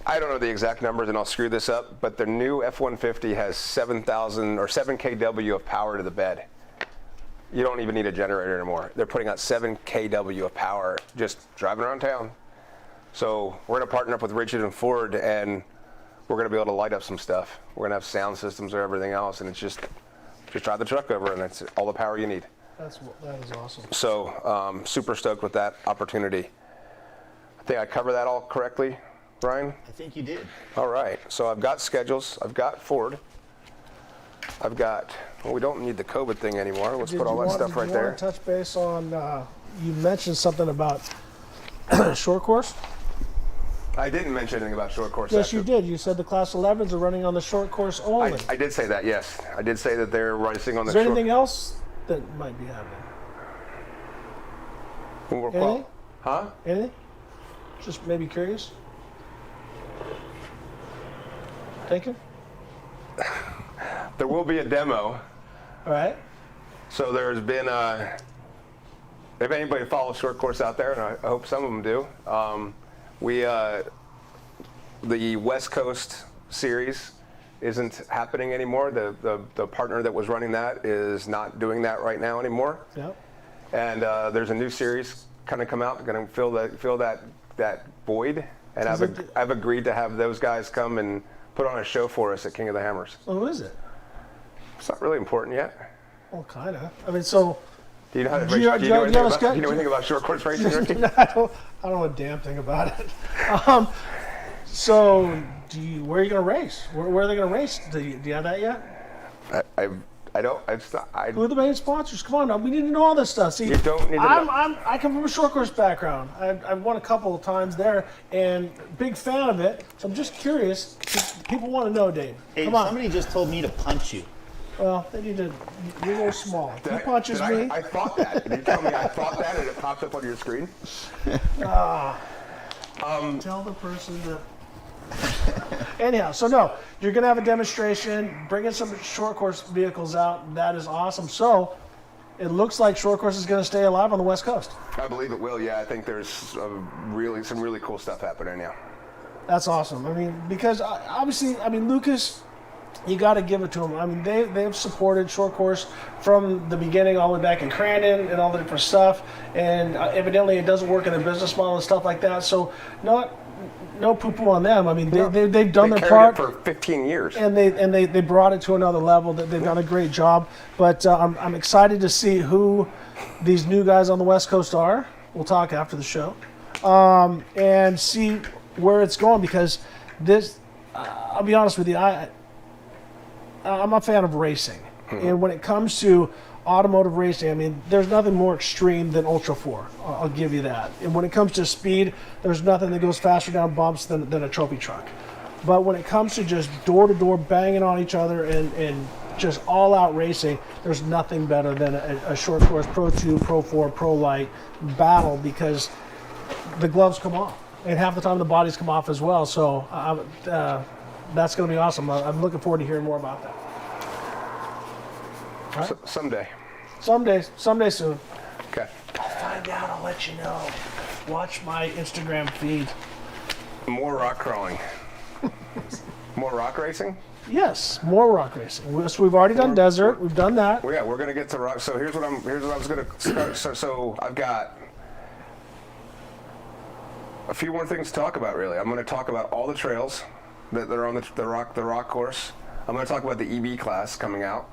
I don't know the exact numbers and I'll screw this up, but the new F-150 has 7,000 or 7 kW of power to the bed. You don't even need a generator anymore. They're putting out 7 kW of power just driving around town. So we're going to partner up with Richard and Ford, and we're going to be able to light up some stuff. We're going to have sound systems or everything else, and it's just drive the truck over, and it's all the power you need. That is awesome. So super stoked with that opportunity. I think I covered that all correctly, Ryan? I think you did. All right. So I've got schedules. I've got Ford. I've got, well, we don't need the COVID thing anymore. Let's put all that stuff right there. Want to touch base on, you mentioned something about short course? I didn't mention anything about short course. Yes, you did. You said the Class 11s are running on the short course only. I did say that, yes. I did say that they're racing on the Is there short. anything else that might be happening? Anything? Huh? Anything? Just maybe curious? Thinking? There will be a demo. All right. So there's been, if anybody follows short course out there, and I hope some of them do, the West Coast series isn't happening anymore. The partner that was running that is not doing that right now anymore. Yep. And there's a new series kind of come out, going to fill that void. And I've agreed to have those guys come and put on a show for us at King of the Hammers. Oh, who is it? It's not really important yet. Well, kind of. I mean, so. Do you know how to Do you race? Do you know anything about short course racing, Ricky? I don't know a damn thing about it. So, where are you going to race? Where are they going to race? Do you have that yet? I don't. Who are the main sponsors? Come on, now, we need to know all this stuff. See, You don't need to know. I come from a short course background. I've won a couple of times there, and big fan of it. So I'm just curious. People want to know, Dave. Hey, Come on. somebody just told me to punch you. Well, they need to. You're a little small. He punches me. I thought that. Did you tell me I thought that and it popped up on your screen? Tell the person to. Anyhow, so no, you're going to have a demonstration, bringing some short course vehicles out. That is awesome. So it looks like short course is going to stay alive on the West Coast. I believe it will. Yeah, I think there's some really cool stuff happening now. That's awesome. I mean, because obviously, Lucas, you got to give it to them. I mean, they've supported short course from the beginning, all the way back in Crandon and all the different stuff. And evidently, it doesn't work in their business model and stuff like that. So, no poo-poo on them. I mean, they've done their part for 15 years, and they brought it to another level. They've done a great job. But I'm excited to see who these new guys on the West Coast are. We'll talk after the show, and see where it's going, because this. I'll be honest with you. I'm a fan of racing, and when it comes to automotive racing, I mean, there's nothing more extreme than Ultra 4. I'll give you that. And when it comes to speed, there's nothing that goes faster down bumps than a trophy truck. But when it comes to just door-to-door banging on each other and just all-out racing, there's nothing better than a short course Pro 2, Pro 4, Pro Light battle, because the gloves come off. And half the time the bodies come off as well. So that's going to be awesome. I'm looking forward to hearing more about that. Right? Someday. Someday soon. Okay. I'll find out. I'll let you know. Watch my Instagram feed. More rock crawling. More rock racing? Yes, more rock racing. So we've already done desert. We've done that. Well, yeah, we're gonna get to rock. So here's what I was gonna start. So I've got a few more things to talk about. Really, I'm gonna talk about all the trails that are on the rock course. I'm gonna talk about the EB class coming out.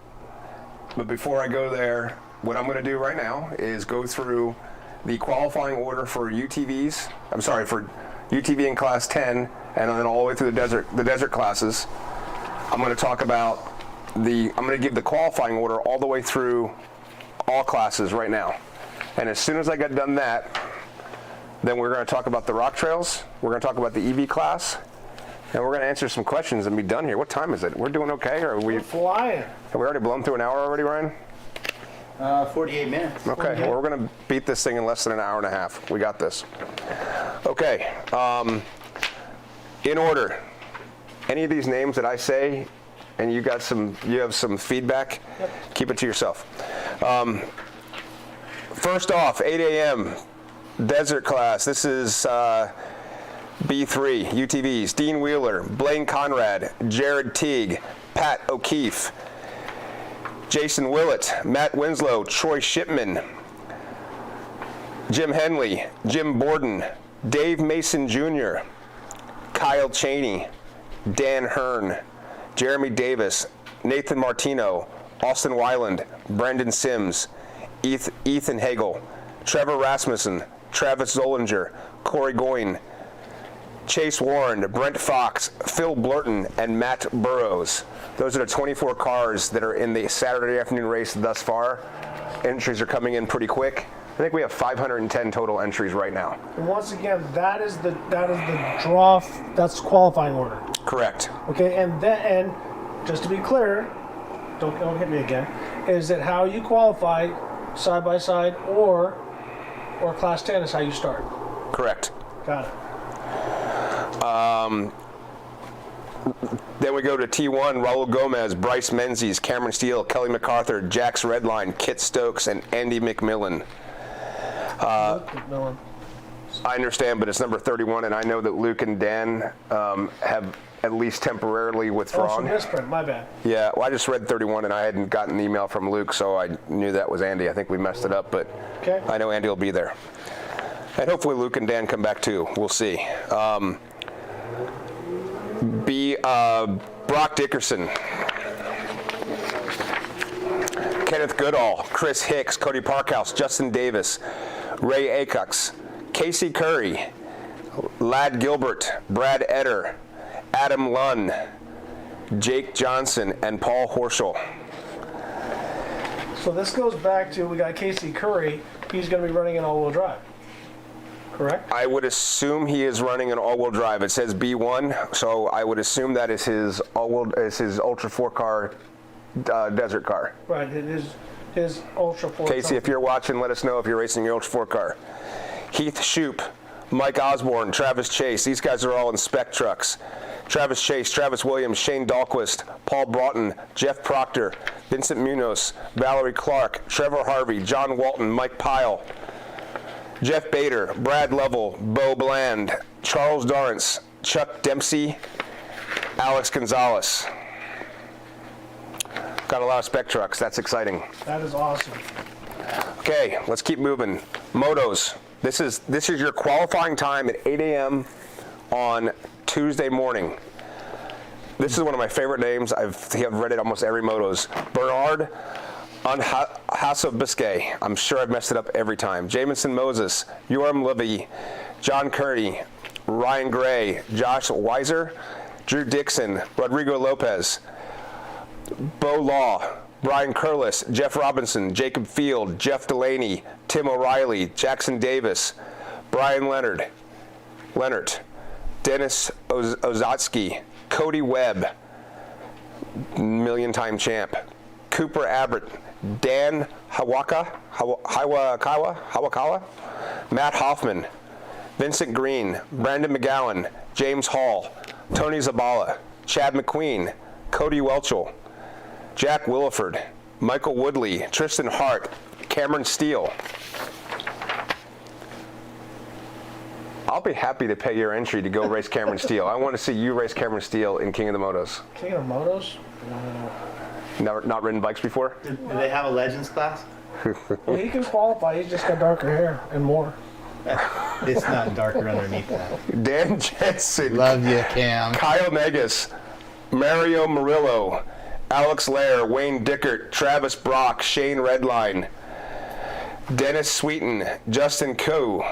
But before I go there, what I'm gonna do right now is go through the qualifying order for UTVs. I'm sorry, for UTV and Class 10, and then all the way through the desert classes. I'm going to talk about I'm going to give the qualifying order all the way through all classes right now. And as soon as I get done that, then we're going to talk about the rock trails. We're going to talk about the EV class, and we're going to answer some questions and be done here. What time is it? We're doing okay, or are we? We're flying. Have we already blown through an hour already, Ryan? 48 minutes. Okay, well, we're going to beat this thing in less than an hour and a half. We got this. Okay. In order, any of these names that I say, and you have some feedback, yep, keep it to yourself. First off, 8 a.m. desert class. This is B3 UTVs. Dean Wheeler, Blaine Conrad, Jared Teague, Pat O'Keefe, Jason Willett, Matt Winslow, Troy Shipman, Jim Henley, Jim Borden, Dave Mason Jr., Kyle Cheney, Dan Hearn, Jeremy Davis, Nathan Martino, Austin Weiland, Brendan Sims, Ethan Hagel, Trevor Rasmussen, Travis Zollinger, Corey Goyne, Chase Warren, Brent Fox, Phil Blurton, and Matt Burrows. Those are the 24 cars that are in the Saturday afternoon race thus far. Entries are coming in pretty quick. I think we have 510 total entries right now. And once again, that is the draw. That's qualifying order. Correct. Okay, and just to be clear, don't hit me again. Is that how you qualify side by side, or Class 10 is how you start? Correct. Got it. Then we go to T1, Raul Gomez, Bryce Menzies, Cameron Steele, Kelly MacArthur, Jax Redline, Kit Stokes, and Andy McMillan. McMillan. I understand, but it's number 31, and I know that Luke and Dan have at least temporarily withdrawn. Oh, misprint, my bad. Yeah, well, I just read 31, and I hadn't gotten an email from Luke, so I knew that was Andy. I think we messed it up, but okay. I know Andy will be there. And hopefully Luke and Dan come back too. We'll see. Brock Dickerson, Kenneth Goodall, Chris Hicks, Cody Parkhouse, Justin Davis, Ray Acox, Casey Curry, Ladd Gilbert, Brad Etter, Adam Lunn, Jake Johnson, and Paul Horschel. So this goes back to, we got Casey Curry. He's going to be running an all-wheel drive. Correct? I would assume he is running an all-wheel drive. It says B1, so I would assume that is his Ultra 4 car, desert car. Right, it is his Ultra 4 Casey, if you're watching, let us know if you're racing your Ultra 4 car. Heath Shoup, Mike Osborne, Travis Chase. These guys are all in spec trucks. Travis Chase, Travis Williams, Shane Dahlquist, Paul Broughton, Jeff Proctor, Vincent Munoz, Valerie Clark, Trevor Harvey, John Walton, Mike Pyle, Jeff Bader, Brad Lovell, Bo Bland, Charles Dorrance, Chuck Dempsey, Alex Gonzalez. Got a lot of spec trucks. That's exciting. That is awesome. Okay, let's keep moving. Motos. This is your qualifying time at 8 a.m. on Tuesday morning. This is one of my favorite names. I've read it almost every Motos. Bernard Biscay. I'm sure I've messed it up every time. Jamison Moses, Yoram Levy, John Kearney, Ryan Gray, Josh Weiser, Drew Dixon, Rodrigo Lopez, Bo Law, Brian Curlis, Jeff Robinson, Jacob Field, Jeff Delaney, Tim O'Reilly, Jackson Davis, Brian Leonard, Dennis Ozatsky, Cody Webb, million-time champ, Cooper Abbott, Dan Hawakawa, Matt Hoffman, Vincent Green, Brandon McGowan, James Hall, Tony Zabala, Chad McQueen, Cody Welchel, Jack Williford, Michael Woodley, Tristan Hart, Cameron Steele. I'll be happy to pay your entry to go race Cameron Steele. I want to see you race Cameron Steele in King of the Motos. King of Motos? Never, not ridden bikes before? Do they have a Legends class? Well, he can qualify. He's just got darker hair and more. It's not darker underneath that. Dan Jensen. Love you, Cam. Kyle Negus, Mario Murillo, Alex Lair, Wayne Dickert, Travis Brock, Shane Redline, Dennis Sweeten, Justin Koo,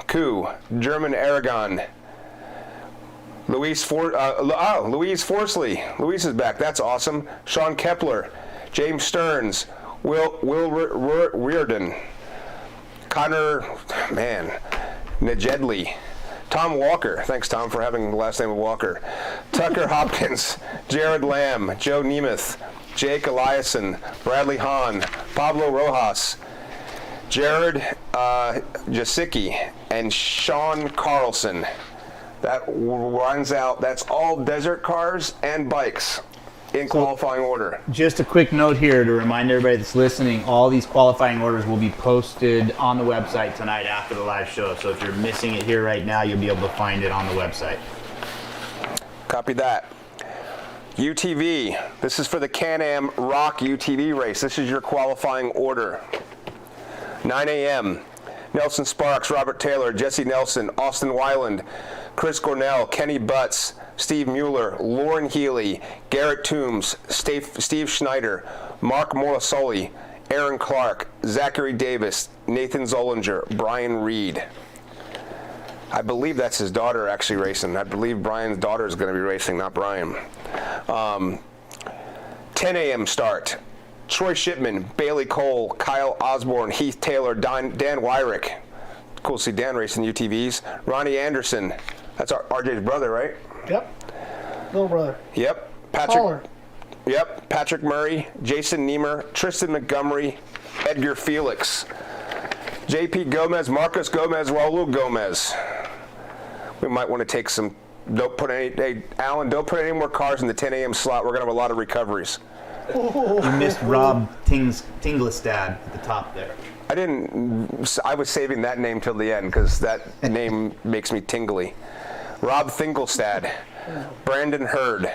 German Aragon, Louise Forsley. Louise is back. That's awesome. Sean Kepler, James Stearns, Will Reardon, Connor, Najedli, Tom Walker. Thanks, Tom, for having the last name of Walker. Tucker Hopkins, Jared Lamb, Joe Nemeth, Jake Eliason, Bradley Hahn, Pablo Rojas, Jared Jasicki, and Sean Carlson. That runs out. That's all desert cars and bikes in qualifying order. Just a quick note here to remind everybody that's listening, all these qualifying orders will be posted on the website tonight after the live show. So if you're missing it here right now, you'll be able to find it on the website. Copy that. UTV. This is for the Can-Am Rock UTV race. This is your qualifying order. 9 a.m. Nelson Sparks, Robert Taylor, Jesse Nelson, Austin Weiland, Chris Cornell, Kenny Butts, Steve Mueller, Lauren Healy, Garrett Toombs, Steve Schneider, Mark Molasoli, Aaron Clark, Zachary Davis, Nathan Zollinger, Brian Reed. I believe that's his daughter actually racing. I believe Brian's daughter is going to be racing, not Brian. 10 a.m. start. Troy Shipman, Bailey Cole, Kyle Osborne, Heath Taylor, Dan Wyrick. Cool to see Dan racing UTVs. Ronnie Anderson. That's RJ's brother, right? Yep. Little brother. Yep. Taller. Yep. Patrick Murray, Jason Niemer, Tristan Montgomery, Edgar Felix, JP Gomez, Marcos Gomez, Raul Gomez. We might want to take some. Alan, don't put any more cars in the 10 a.m. slot. We're going to have a lot of recoveries. You missed Rob Tinglestad at the top there. I was saving that name till the end because that name makes me tingly. Rob Finkelstad, Brandon Hurd.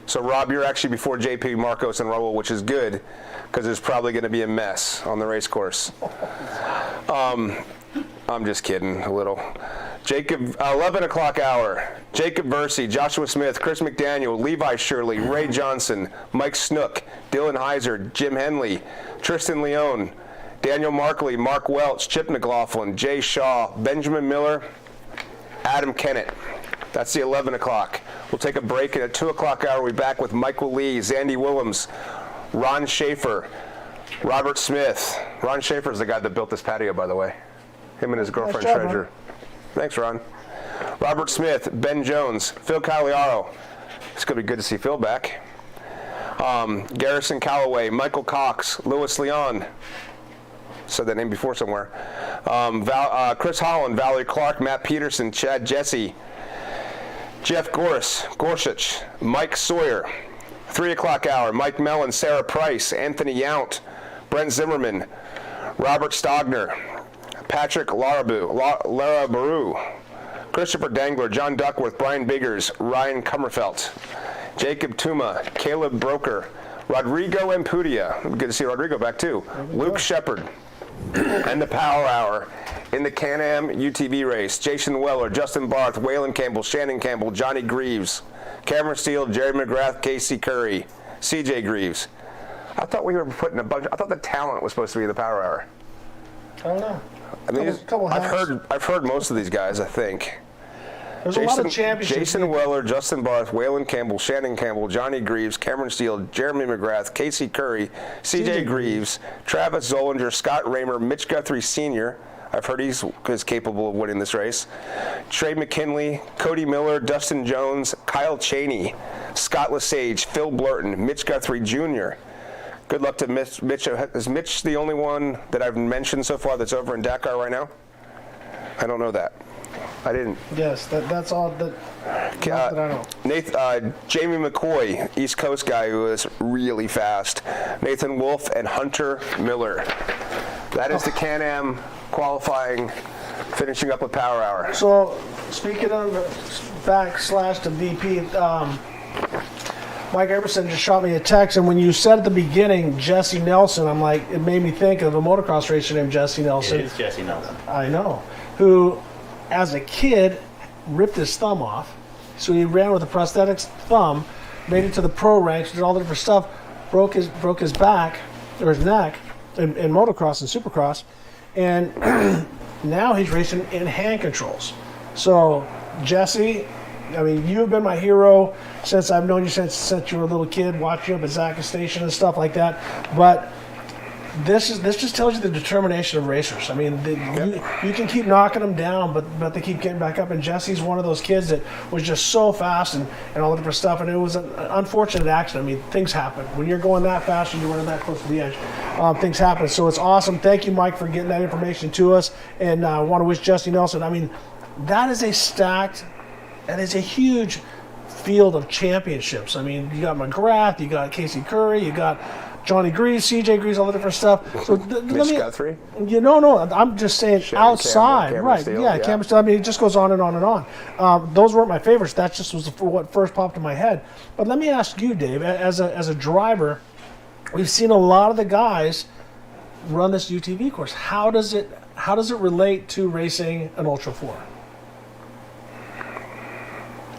So Rob, you're actually before JP, Marcos, and Raul, which is good because there's probably going to be a mess on the race course. I'm just kidding a little. Jacob, 11 o'clock hour. Jacob Versey, Joshua Smith, Chris McDaniel, Levi Shirley, Ray Johnson, Mike Snook, Dylan Heiser, Jim Henley, Tristan Leone, Daniel Markley, Mark Welch, Chip McLaughlin, Jay Shaw, Benjamin Miller, Adam Kennett. That's the 11 o'clock. We'll take a break, and at 2 o'clock hour, we'll be back with Michael Lee, Zandy Willems, Ron Schaefer, Robert Smith. Ron Schaefer is the guy that built this patio, by the way. Him and his girlfriend, Nice job, Treasure. Thanks, Ron. Robert Smith, Ben Jones, Phil Cagliaro. It's going to be good to see Phil back. Garrison Calloway, Michael Cox, Louis Leon. Said that name before somewhere. Chris Holland, Valerie Clark, Matt Peterson, Chad Jesse, Jeff Gorsuch, Mike Sawyer. 3 o'clock hour, Mike Mellon, Sarah Price, Anthony Yount, Brent Zimmerman, Robert Stogner, Patrick Larabaru, Christopher Dangler, John Duckworth, Brian Biggers, Ryan Kummerfelt, Jacob Tuma, Caleb Broker, Rodrigo Ampudia. Good to see Rodrigo back too. Luke Shepard. And the Power Hour in the Can-Am UTV race. Jason Weller, Justin Barth, Waylon Campbell, Shannon Campbell, Johnny Greaves, Cameron Steele, Jerry McGrath, Casey Curry, CJ Greaves. I thought we were putting a bunch. I thought the talent was supposed to be in the Power Hour. I don't know. I mean, Couple I've heard most of these guys. I think. There's a lot of championships. Jason Weller, Justin Barth, Waylon Campbell, Shannon Campbell, Johnny Greaves, Cameron Steele, Jeremy McGrath, Casey Curry, CJ Greaves, Travis Zollinger, Scott Raymer, Mitch Guthrie Sr. I've heard he's capable of winning this race. Trey McKinley, Cody Miller, Dustin Jones, Kyle Cheney, Scott Lesage, Phil Blurton, Mitch Guthrie Jr. Good luck to Mitch. Is Mitch the only one that I've mentioned so far that's over in Dakar right now? I don't know that. I didn't. Yes, that's all that I know. Jamie McCoy, East Coast guy who is really fast. Nathan Wolf and Hunter Miller. That is the Can-Am qualifying, finishing up with Power Hour. So, speaking of backslash to VP, Mike Emerson just shot me a text, and when you said at the beginning Jesse Nelson, I'm like, it made me think of a motocross racer named Jesse Nelson. It is Jesse Nelson. I know. Who, as a kid, ripped his thumb off. So he ran with a prosthetic thumb, made it to the pro ranks, did all the different stuff, broke his back, or his neck, in motocross and supercross, and now he's racing in hand controls. So, Jesse, I mean, you've been my hero since I've known you since you were a little kid, watching you up at Zaka Station and stuff like that. But this just tells you the determination of racers. I mean, you can keep knocking them down, but they keep getting back up. And Jesse's one of those kids that was just so fast and all the different stuff. And it was an unfortunate accident. I mean, things happen. When you're going that fast and you're running that close to the edge, things happen. So it's awesome. Thank you, Mike, for getting that information to us. And I want to wish Jesse Nelson, I mean, that is a huge field of championships. I mean, you got McGrath, you got Casey Curry, you got Johnny Greaves, CJ Greaves, all the different stuff. So Mitch Guthrie? No, I'm just saying Shannon outside, Campbell, right? Steele, Yeah, Cameron Steele. I mean, it just goes on and on and on. Those weren't my favorites. That just was what first popped in my head. But let me ask you, Dave, as a driver, we've seen a lot of the guys run this UTV course. How does it relate to racing an Ultra 4?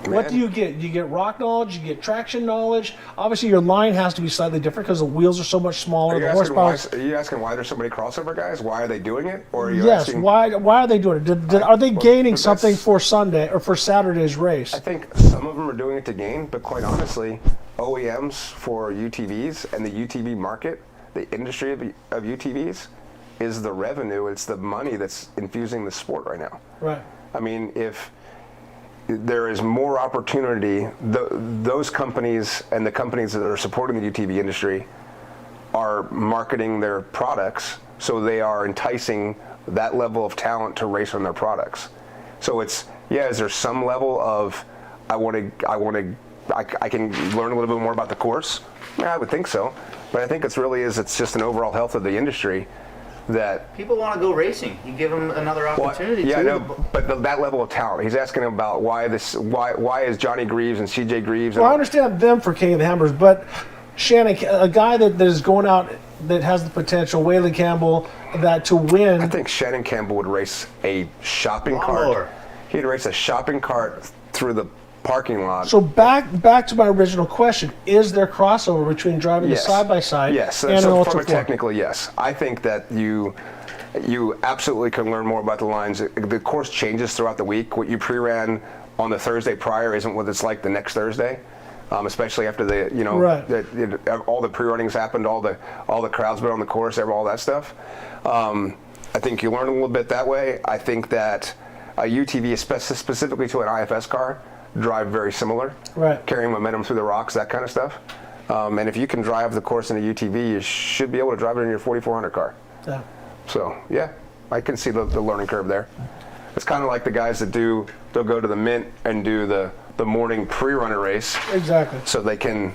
What do you get? You get rock knowledge, you get traction knowledge. Obviously, your line has to be slightly different because the wheels are so much smaller. The horsepower. Are you asking why there's so many crossover guys? Why are they doing it? Or are you yes. asking, why are they doing it? Are they gaining something for Sunday or for Saturday's race? I think some of them are doing it to gain, but quite honestly, OEMs for UTVs and the UTV market, the industry of UTVs, is the revenue. It's the money that's infusing the sport right now. Right. I mean, if there is more opportunity, those companies and the companies that are supporting the UTV industry are marketing their products, so they are enticing that level of talent to race on their products. So is there some level of I can learn a little bit more about the course? Yeah, I would think so, but I think it's just an overall health of the industry. That people want to go racing. You give them another opportunity. Yeah, no, but that level of talent. He's asking about why is Johnny Greaves and CJ Greaves. Well, I understand them for King of the Hammers, but Shannon, a guy that is going out that has the potential, Waylon Campbell, that to win. I think Shannon Campbell would race a shopping cart. He'd race a shopping cart through the parking lot. So back to my original question: is there crossover between driving the side by side? Yes. And so an from Ultra a technical, yes. I think that you absolutely can learn more about the lines. The course changes throughout the week. What you pre-ran on the Thursday prior isn't what it's like the next Thursday, especially after all the pre-runnings happened, all the crowds been on the course, all that stuff. I think you learn a little bit that way. I think that a UTV, specifically to an IFS car, drive very similar, right? Carrying momentum through the rocks, that kind of stuff. And if you can drive the course in a UTV, you should be able to drive it in your 4400 car. Yeah. So yeah, I can see the learning curve there. It's kind of like the guys that they'll go to the Mint and do the morning pre-runner race. Exactly. So they can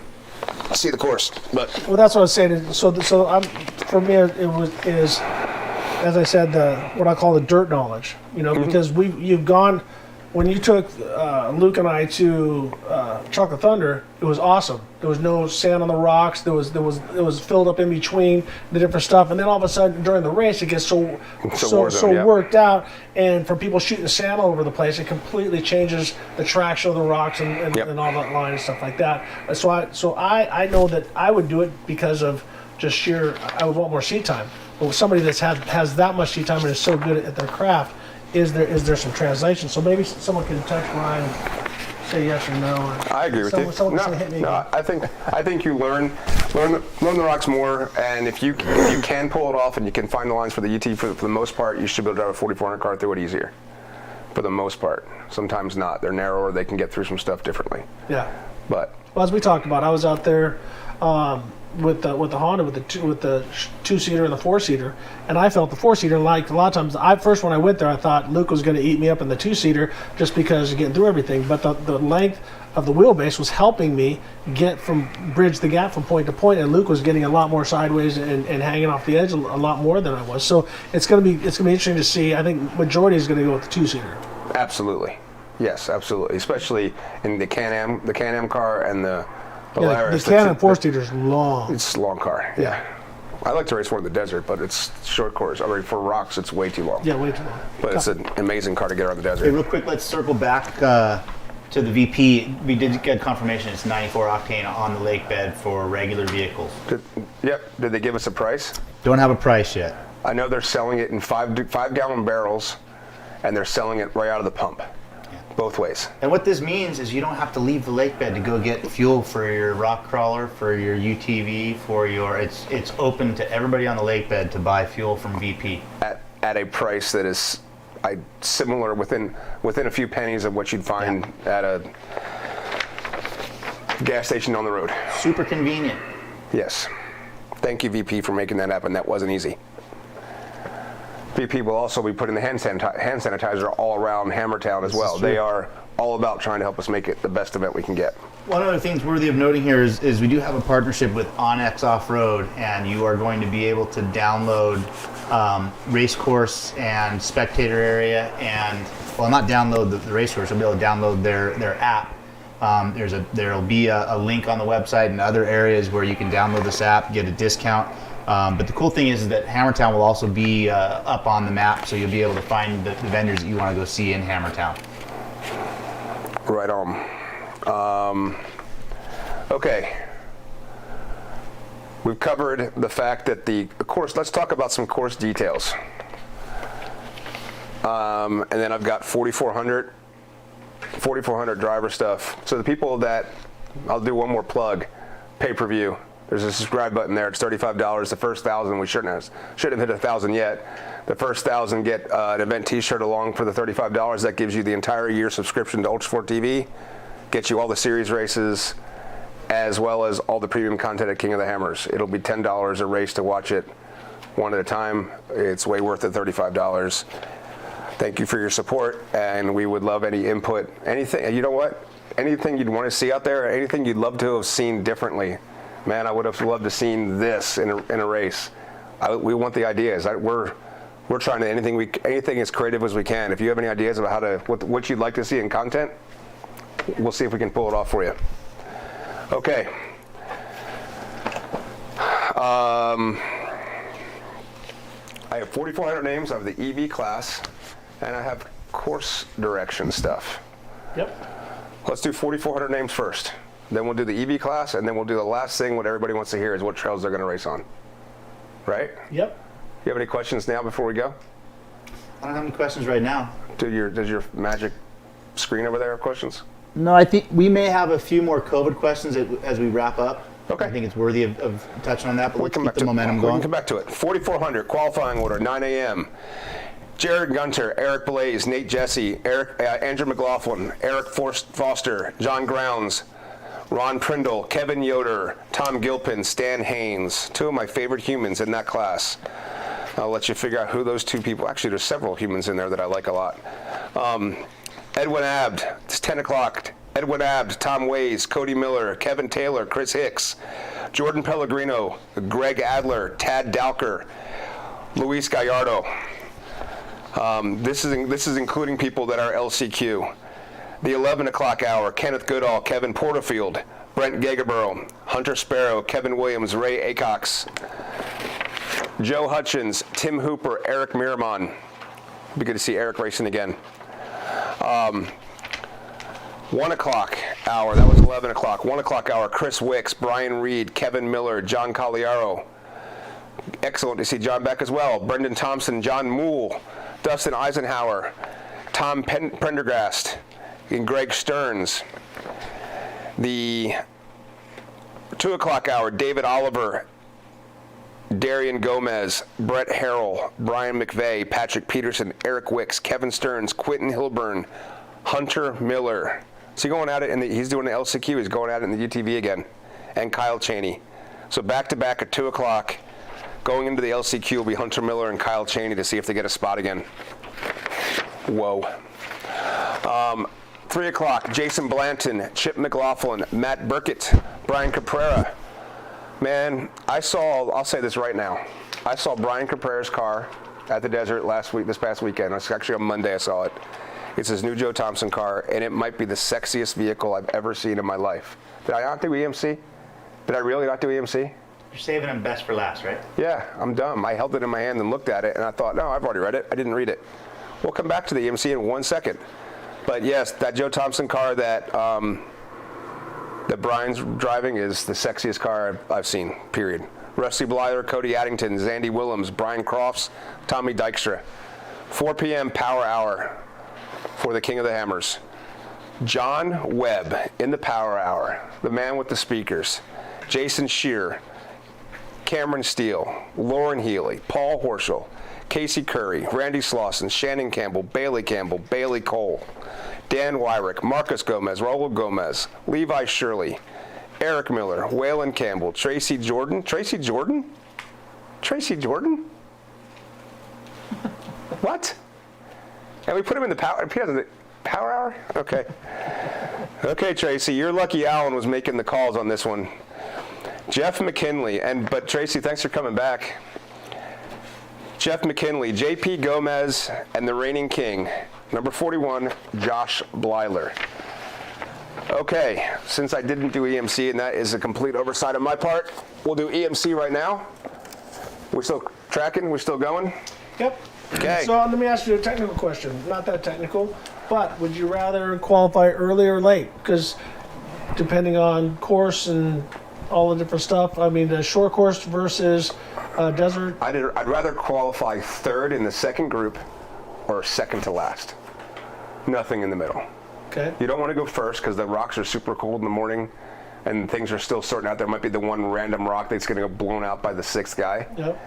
see the course. But well, that's what I was saying. So for me, it is, as I said, what I call the dirt knowledge. You know, because you've gone when you took Luke and I to Chocolate Thunder, it was awesome. There was no sand on the rocks. It was filled up in between the different stuff, and then all of a sudden during the race, it gets so worked out, and from people shooting sand all over the place, it completely changes the traction of the rocks and all that line and stuff like that. So I know that I would do it because of just sheer. I would want more seat time. But with somebody that has that much seat time and is so good at their craft, is there some translation? So maybe someone can text Ryan, say yes or no. Or I agree with you. No, I think you learn the rocks more, and if you can pull it off and you can find the lines for the UT for the most part, you should be able to drive a 4400 car through it easier. For the most part, sometimes not. They're narrower. They can get through some stuff differently. Yeah. But well, as we talked about, I was out there. With the Honda with the 2-seater and the 4-seater, and I felt the 4-seater, like a lot of times when I went there I thought Luke was going to eat me up in the 2-seater just because of getting through everything, but the length of the wheelbase was helping me bridge the gap from point to point, and Luke was getting a lot more sideways and hanging off the edge a lot more than I was. So it's going to be interesting to see. I think majority is going to go with the 2-seater. Absolutely, yes, absolutely, especially in the Can-Am car and the Polaris. The Can-Am 4-seater is long. It's a long car. Yeah. I like to race more in the desert, but it's short course. I mean, for rocks, it's way too long. Yeah, way too long. But it's an amazing car to get around the desert. Hey, real quick, let's circle back to the VP. We did get confirmation it's 94 octane on the lake bed for regular vehicles. Yep. Did they give us a price? Don't have a price yet. I know they're selling it in 5-gallon barrels, and they're selling it right out of the pump. Both ways. And what this means is you don't have to leave the lake bed to go get fuel for your rock crawler, for your UTV, for your. It's open to everybody on the lake bed to buy fuel from VP at a price that is similar within a few pennies of what you'd find at a gas station on the road. Super convenient. Yes. Thank you, VP, for making that happen. That wasn't easy. VP will also be putting the hand sanitizer all around Hammertown as well. They are all about trying to help us make it the best event we can get. One of the things worthy of noting here is we do have a partnership with Onyx Off-Road, and you are going to be able to download race course and spectator area, and well, not download the race course. You'll be able to download their app. There'll be a link on the website and other areas where you can download this app, get a discount. But the cool thing is that Hammertown will also be up on the map, so you'll be able to find the vendors that you want to go see in Hammertown. Right on. Okay. We've covered the fact that the course, let's talk about some course details. And then I've got 4,400 driver stuff. So the people that, I'll do one more plug, pay-per-view. There's a subscribe button there. It's $35. The first 1,000, we shouldn't have hit 1,000 yet. The first 1,000 get an event T-shirt along for the $35. That gives you the entire year subscription to Ultrasport TV. Gets you all the series races, as well as all the premium content at King of the Hammers. It'll be $10 a race to watch it one at a time. It's way worth it, $35. Thank you for your support, and we would love any input. Anything, you know what? Anything you'd want to see out there, anything you'd love to have seen differently. Man, I would have loved to seen this in a race. We want the ideas. We're trying to anything as creative as we can. If you have any ideas about what you'd like to see in content, we'll see if we can pull it off for you. Okay. I have 4,400 names. I have the EV class, and I have course direction stuff. Yep. Let's do 4,400 names first. Then we'll do the EV class, and then we'll do the last thing. What everybody wants to hear is what trails they're going to race on. Right? Yep. You have any questions now before we go? I don't have any questions right now. Does your magic screen over there have questions? No, I think we may have a few more COVID questions as we wrap up. Okay. I think it's worthy of touching on that, but let's keep the momentum We going. can come back to it. 4,400 qualifying order, 9 a.m. Jared Gunter, Eric Blaze, Nate Jesse, Andrew McLaughlin, Eric Foster, John Grounds, Ron Prindle, Kevin Yoder, Tom Gilpin, Stan Haynes, two of my favorite humans in that class. I'll let you figure out who those two people, actually there's several humans in there that I like a lot. Edwin Abd, it's 10 o'clock. Edwin Abd, Tom Ways, Cody Miller, Kevin Taylor, Chris Hicks, Jordan Pellegrino, Greg Adler, Tad Dowker, Luis Gallardo. This is including people that are LCQ. The 11 o'clock hour, Kenneth Goodall, Kevin Porterfield, Brent Gagaborough, Hunter Sparrow, Kevin Williams, Ray Acox, Joe Hutchins, Tim Hooper, Eric Miramon. Be good to see Eric racing again. 1 o'clock hour, that was 11 o'clock. 1 o'clock hour, Chris Wicks, Brian Reed, Kevin Miller, John Cagliaro. Excellent to see John back as well. Brendan Thompson, John Moole, Dustin Eisenhower, Tom Prendergast, and Greg Stearns. The 2 o'clock hour, David Oliver, Darian Gomez, Brett Harrell, Brian McVeigh, Patrick Peterson, Eric Wicks, Kevin Stearns, Quentin Hilburn, Hunter Miller. So going at it, he's doing the LCQ, he's going at it in the UTV again, and Kyle Cheney. So back-to-back at 2 o'clock, going into the LCQ will be Hunter Miller and Kyle Cheney to see if they get a spot again. Whoa. 3 o'clock, Jason Blanton, Chip McLaughlin, Matt Burkett, Brian Caprera. Man, I'll say this right now. I saw Brian Caprera's car at the desert this past weekend. It's actually on Monday I saw it. It's his new Joe Thompson car, and it might be the sexiest vehicle I've ever seen in my life. Did I not do EMC? Did I really not do EMC? You're saving them best for last, right? Yeah, I'm dumb. I held it in my hand and looked at it, and I thought, no, I've already read it. I didn't read it. We'll come back to the EMC in 1 second. But yes, that Joe Thompson car that Brian's driving is the sexiest car I've seen, period. Rusty Blyther, Cody Addington, Zandy Willems, Brian Crofts, Tommy Dykstra. 4 p.m. Power Hour for the King of the Hammers. John Webb in the Power Hour, the man with the speakers. Jason Shear, Cameron Steele, Lauren Healy, Paul Horschel, Casey Curry, Randy Slauson, Shannon Campbell, Bailey Cole, Dan Wyrick, Marcus Gomez, Raul Gomez, Levi Shirley, Eric Miller, Waylon Campbell, Tracy Jordan? What? And we put him in the power hour? Okay. Okay, Tracy, you're lucky Alan was making the calls on this one. Jeff McKinley, but Tracy, thanks for coming back. Jeff McKinley, JP Gomez, and the reigning king, number 41, Josh Blyler. Okay, since I didn't do EMC, and that is a complete oversight on my part, we'll do EMC right now. We're still tracking? We're still going? Yep. Okay. So let me ask you a technical question. Not that technical, but would you rather qualify early or late? Because depending on course and all the different stuff, I mean, the short course versus desert. I'd rather qualify third in the second group or second to last. Nothing in the middle. Okay. You don't want to go first because the rocks are super cold in the morning and things are still sorting out. There might be the one random rock that's going to go blown out by the sixth guy. Yep.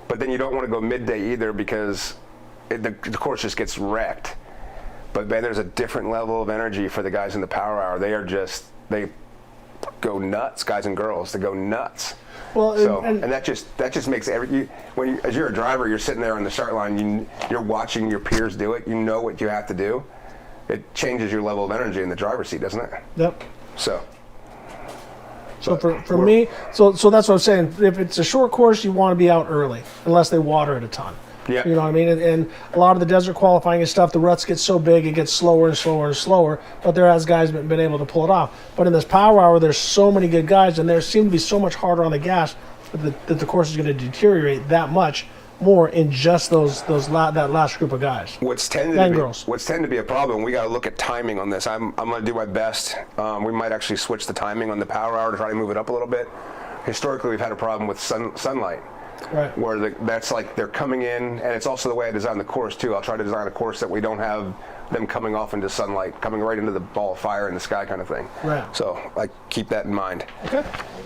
But then you don't want to go midday either because the course just gets wrecked. But man, there's a different level of energy for the guys in the power hour. They go nuts, guys and girls. They go nuts. Well, So, and that just makes as you're a driver, you're sitting there on the start line, you're watching your peers do it. You know what you have to do. It changes your level of energy in the driver's seat, doesn't it? Yep. So for me, so that's what I'm saying. If it's a short course, you want to be out early, unless they water it a ton. Yeah. You know what I mean? And a lot of the desert qualifying and stuff, the ruts get so big, it gets slower and slower and slower. But there has guys been able to pull it off. But in this power hour, there's so many good guys, and there seem to be so much harder on the gas that the course is going to deteriorate that much more in just that last group of guys. What's tended to be a problem, we got to look at timing on this. I'm going to do my best. We might actually switch the timing on the power hour to try to move it up a little bit. Historically, we've had a problem with sunlight. Right. Where that's like they're coming in, and it's also the way I design the course too. I'll try to design a course that we don't have them coming off into sunlight, coming right into the ball of fire in the sky kind of thing. Right. So I keep that in mind. Okay.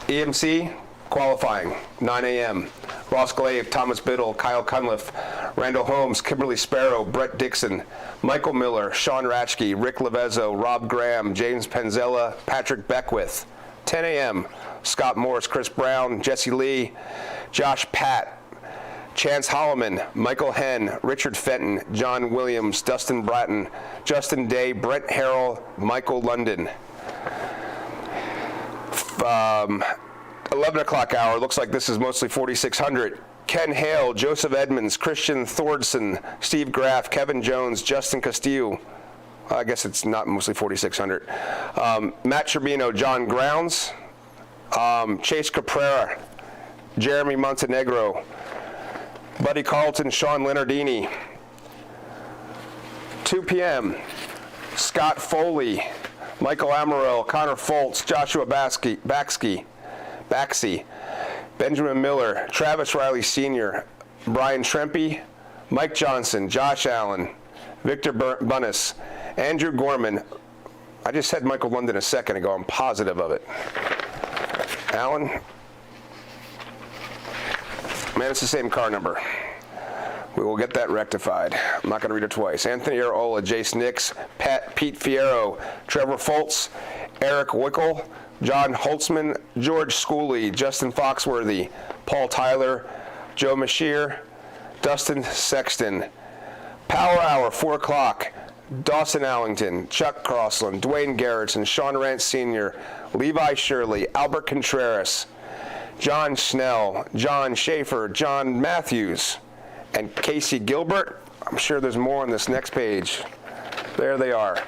EMC qualifying, 9 a.m. Ross Glaive, Thomas Biddle, Kyle Cunliffe, Randall Holmes, Kimberly Sparrow, Brett Dixon, Michael Miller, Sean Ratchke, Rick Levezzo, Rob Graham, James Penzella, Patrick Beckwith. 10 a.m. Scott Morris, Chris Brown, Jesse Lee, Josh Patt, Chance Holloman, Michael Henn, Richard Fenton, John Williams, Dustin Bratton, Justin Day, Brent Harrell, Michael London. 11 o'clock hour, looks like this is mostly 4,600. Ken Hale, Joseph Edmonds, Christian Thordson, Steve Graff, Kevin Jones, Justin Castillo. I guess it's not mostly 4,600. Matt Tribino, John Grounds, Chase Caprera, Jeremy Montenegro, Buddy Carlton, Sean Leonardini. 2 p.m., Scott Foley, Michael Amaral, Connor Foltz, Joshua Baxky, Benjamin Miller, Travis Riley Sr., Brian Trempy, Mike Johnson, Josh Allen, Victor Bunnis, Andrew Gorman. I just said Michael London a second ago. I'm positive of it. Allen? Man, it's the same car number. We will get that rectified. I'm not going to read it twice. Anthony Arola, Jace Nix, Pete Fierro, Trevor Foltz, Eric Wickel, John Holtzman, George Schooley, Justin Foxworthy, Paul Tyler, Joe Mashier, Dustin Sexton. Power Hour, 4 o'clock. Dawson Allington, Chuck Crossland, Dwayne Garrettson, Sean Rance Sr., Levi Shirley, Albert Contreras, John Snell, John Schaefer, John Matthews, and Casey Gilbert. I'm sure there's more on this next page. There they are.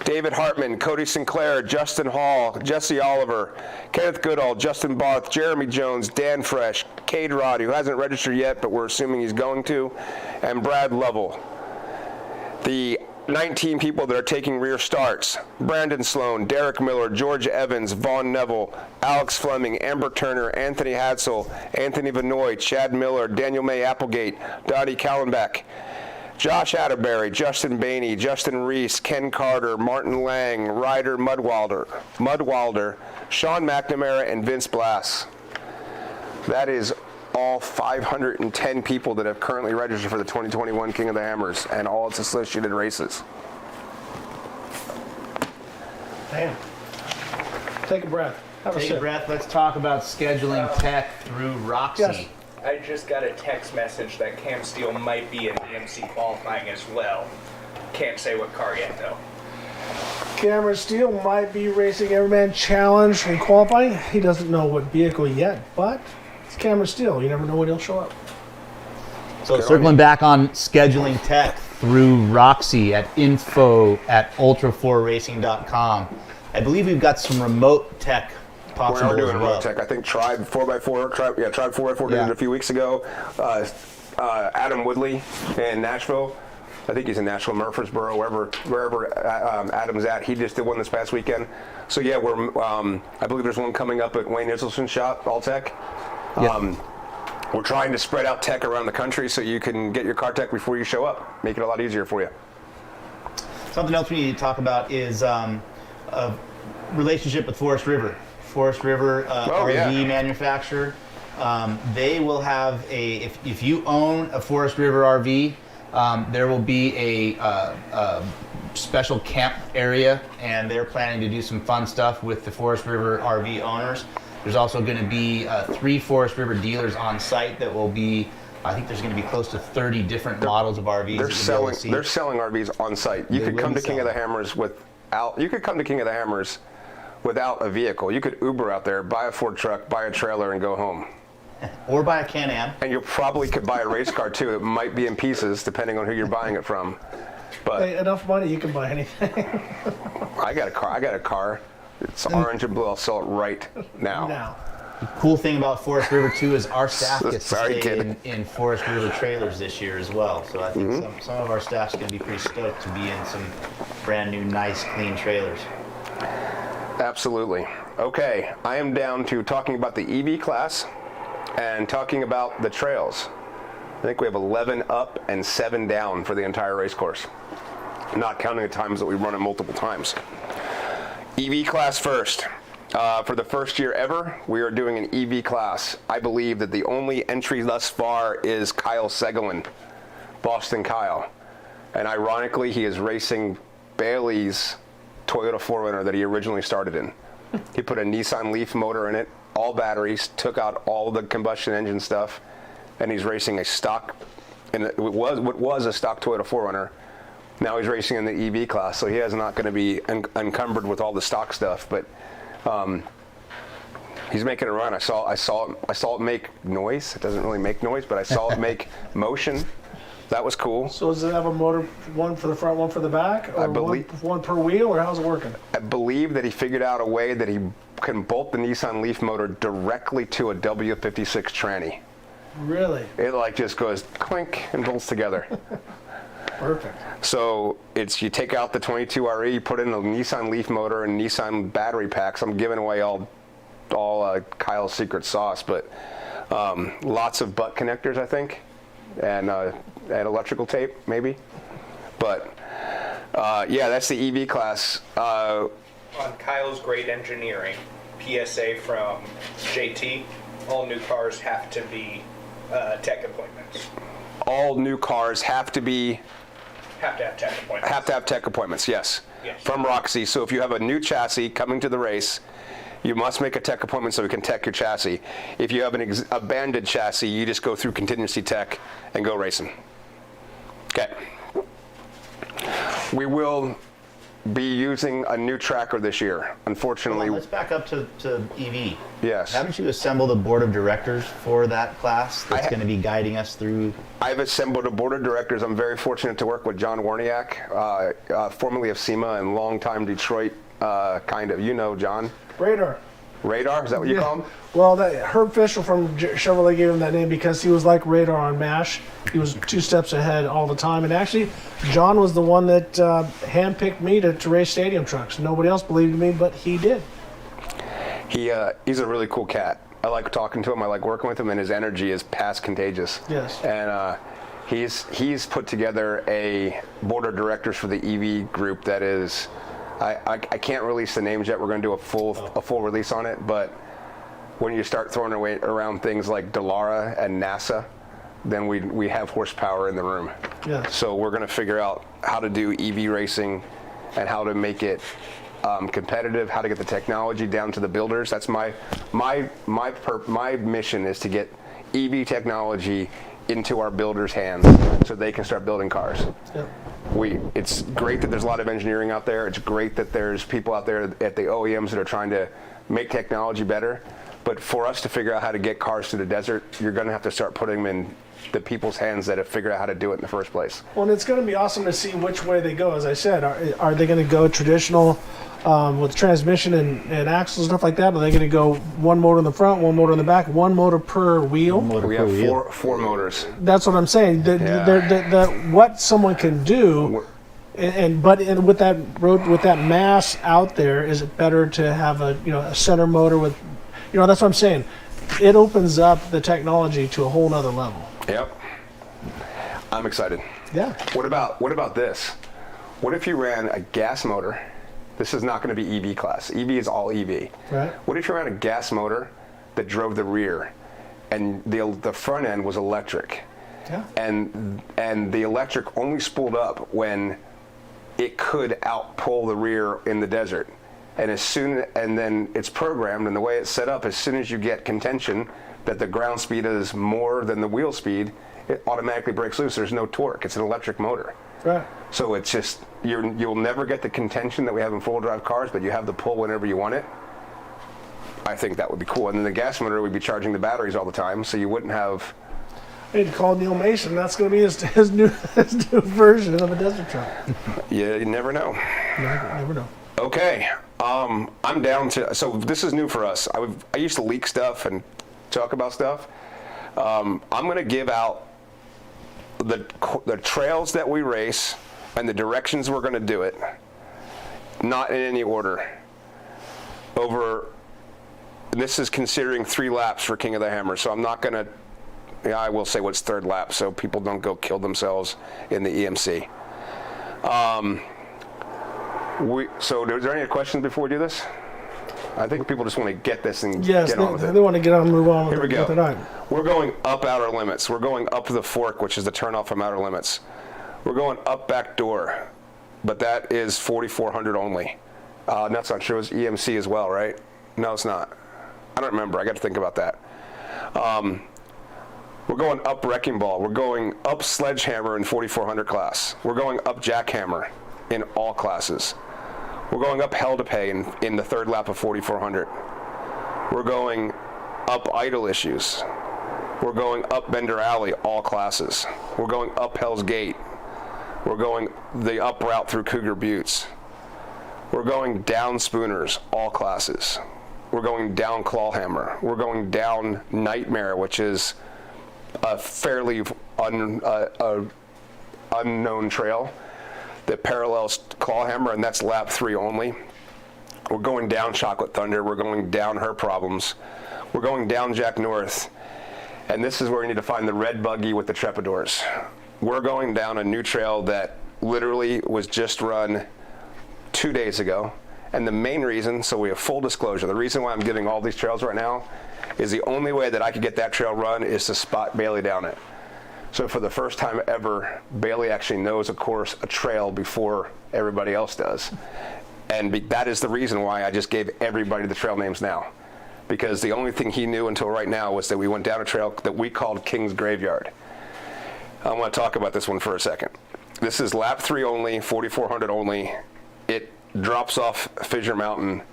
David Hartman, Cody Sinclair, Justin Hall, Jesse Oliver, Kenneth Goodall, Justin Barth, Jeremy Jones, Dan Fresh, Cade Rod, who hasn't registered yet, but we're assuming he's going to, and Brad Lovell. The 19 people that are taking rear starts: Brandon Sloan, Derek Miller, George Evans, Vaughn Neville, Alex Fleming, Amber Turner, Anthony Hadsel, Anthony Vanoy, Chad Miller, Daniel May Applegate, Dottie Callenbeck, Josh Atterbury, Justin Bainey, Justin Reese, Ken Carter, Martin Lang, Ryder Mudwalder, Sean McNamara, and Vince Blass. That is all 510 people that have currently registered for the 2021 King of the Hammers and all its associated races. Damn. Take a breath. Have a Take a sip. breath. Let's talk about scheduling tech through Roxy. Yes. I just got a text message that Cam Steele might be in DMC qualifying as well. Can't say what car yet, though. Cameron Steele might be racing Everyman Challenge in qualifying. He doesn't know what vehicle yet, but it's Cameron Steele. You never know when he'll show up. So circling back on scheduling tech through Roxy at info@ultra4racing.com. I believe we've got some remote tech possible We're doing as well. remote tech. I think Tribe 4x4, Tribe 4x4 did it a few weeks ago. Adam Woodley in Nashville. I think he's in Nashville, Murfreesboro, wherever Adam's at. He just did one this past weekend. So yeah, I believe there's one coming up at Wayne Iselson's shop, All Tech. Yep. We're trying to spread out tech around the country so you can get your car tech before you show up. Make it a lot easier for you. Something else we need to talk about is a relationship with Forest River. Forest River RV manufacturer. They will have if you own a Forest River RV, there will be a special camp area, and they're planning to do some fun stuff with the Forest River RV owners. There's also going to be 3 Forest River dealers on site that will be, I think there's going to be close to 30 different models of RVs. They're selling RVs on site. You could come to King of the Hammers without a vehicle. You could Uber out there, buy a Ford truck, buy a trailer, and go home. Or buy a Can-Am. And you probably could buy a race car too. It might be in pieces depending on who you're buying it from. But Hey, enough money, you can buy anything. I got a car. It's orange and blue. I'll sell it right now. Now. The cool thing about Forest River too is our staff gets to Sorry, stay kid. in Forest River trailers this year as well. So I think some of our staff's going to be pretty stoked to be in some brand new, nice, clean trailers. Absolutely. Okay, I am down to talking about the EV class and talking about the trails. I think we have 11 up and 7 down for the entire race course, not counting the times that we run it multiple times. EV class first. For the first year ever, we are doing an EV class. I believe that the only entry thus far is Kyle Segelin, Boston Kyle. And ironically, he is racing Bailey's Toyota 4Runner that he originally started in. He put a Nissan Leaf motor in it, all batteries, took out all the combustion engine stuff, and he's racing a stock, and what was a stock Toyota 4Runner. Now he's racing in the EV class, so he is not going to be encumbered with all the stock stuff. But he's making a run. I saw it make noise. It doesn't really make noise, but I saw it make motion. That was cool. So does it have a motor, one for the front, one for the back, or one per wheel, or how's it working? I believe that he figured out a way that he can bolt the Nissan Leaf motor directly to a W56 tranny. Really? It like just goes clink and bolts together. Perfect. So you take out the 22RE, you put in a Nissan Leaf motor and Nissan battery packs. I'm giving away all Kyle's secret sauce, but lots of butt connectors, I think, and electrical tape maybe. But yeah, that's the EV class. On Kyle's Great Engineering, PSA from JT, all new cars have to be tech appointments. All new cars have to Have to have tech appointments. have to have tech appointments, yes. Yes. From Roxy. So if you have a new chassis coming to the race, you must make a tech appointment so we can tech your chassis. If you have an abandoned chassis, you just go through contingency tech and go racing. Okay. We will be using a new tracker this year. Unfortunately, Let's back up to EV. yes. Haven't you assembled a board of directors for that class that's going to be guiding us through? I've assembled a board of directors. I'm very fortunate to work with John Warniak, formerly of SEMA and longtime Detroit, kind of, John. Radar. Radar, is that what you call him? Well, Herb Fischel from Chevrolet gave him that name because he was like Radar on MASH. He was 2 steps ahead all the time. And actually, John was the one that handpicked me to race stadium trucks. Nobody else believed in me, but he did. He's a really cool cat. I like talking to him. I like working with him, and his energy is past contagious. Yes. And he's put together a board of directors for the EV group that is. I can't release the names yet. We're going to do a full release on it. But when you start throwing around things like Dallara and NASA, then we have horsepower in the room. Yeah. So we're going to figure out how to do EV racing and how to make it competitive, how to get the technology down to the builders. That's my mission is to get EV technology into our builders' hands so they can start building cars. Yep. It's great that there's a lot of engineering out there. It's great that there's people out there at the OEMs that are trying to make technology better. But for us to figure out how to get cars to the desert, you're going to have to start putting them in the people's hands that have figured out how to do it in the first place. Well, and it's going to be awesome to see which way they go. As I said, are they going to go traditional with transmission and axles and stuff like that? Are they going to go one motor in the front, one motor in the back, one motor per wheel? We have four motors. That's what I'm saying. What someone can do, but with that mass out there, is it better to have a center motor with, that's what I'm saying. It opens up the technology to a whole nother level. Yep. I'm excited. Yeah. What about this? What if you ran a gas motor? This is not going to be EV class. EV is all EV. Right. What if you ran a gas motor that drove the rear, and the front end was electric? Yeah. And the electric only spooled up when it could outpull the rear in the desert. And then it's programmed, and the way it's set up, as soon as you get contention that the ground speed is more than the wheel speed, it automatically breaks loose. There's no torque. It's an electric motor. Right. So it's just, you'll never get the contention that we have in four-wheel drive cars, but you have the pull whenever you want it. I think that would be cool. And then the gas motor would be charging the batteries all the time, so you wouldn't have... I need to call Neil Mason. That's going to be his new version of a desert truck. Yeah, you never know. Never know. Okay, I'm down to, so this is new for us. I used to leak stuff and talk about stuff. I'm going to give out the trails that we race and the directions we're going to do it, not in any order. This is considering 3 laps for King of the Hammer, so I'm not going to, I will say what's 3rd lap so people don't go kill themselves in the EMC. So is there any questions before we do this? I think people just want to get this and get on with it. They want to get on and move on with Here we go. with the night. We're going up outer limits. We're going up the fork, which is the turnoff from outer limits. We're going up back door, but that is 4,400 only. That's not true. It's EMC as well, right? No, it's not. I don't remember. I got to think about that. We're going up Wrecking Ball. We're going up Sledgehammer in 4,400 class. We're going up Jackhammer in all classes. We're going up Hell to Pay in the 3rd lap of 4,400. We're going up Idle Issues. We're going up Bender Alley, all classes. We're going up Hell's Gate. We're going the up route through Cougar Buttes. We're going down Spooners, all classes. We're going down Clawhammer. We're going down Nightmare, which is a fairly unknown trail that parallels Clawhammer, and that's lap 3 only. We're going down Chocolate Thunder. We're going down Her Problems. We're going down Jack North. And this is where you need to find the red buggy with the trepidors. We're going down a new trail that literally was just run 2 days ago. And the main reason, so we have full disclosure, the reason why I'm giving all these trails right now is the only way that I could get that trail run is to spot Bailey down it. So for the first time ever, Bailey actually knows a trail before everybody else does. And that is the reason why I just gave everybody the trail names now. Because the only thing he knew until right now was that we went down a trail that we called King's Graveyard. I want to talk about this one for a second. This is lap 3 only, 4,400 only. It drops off Fissure Mountain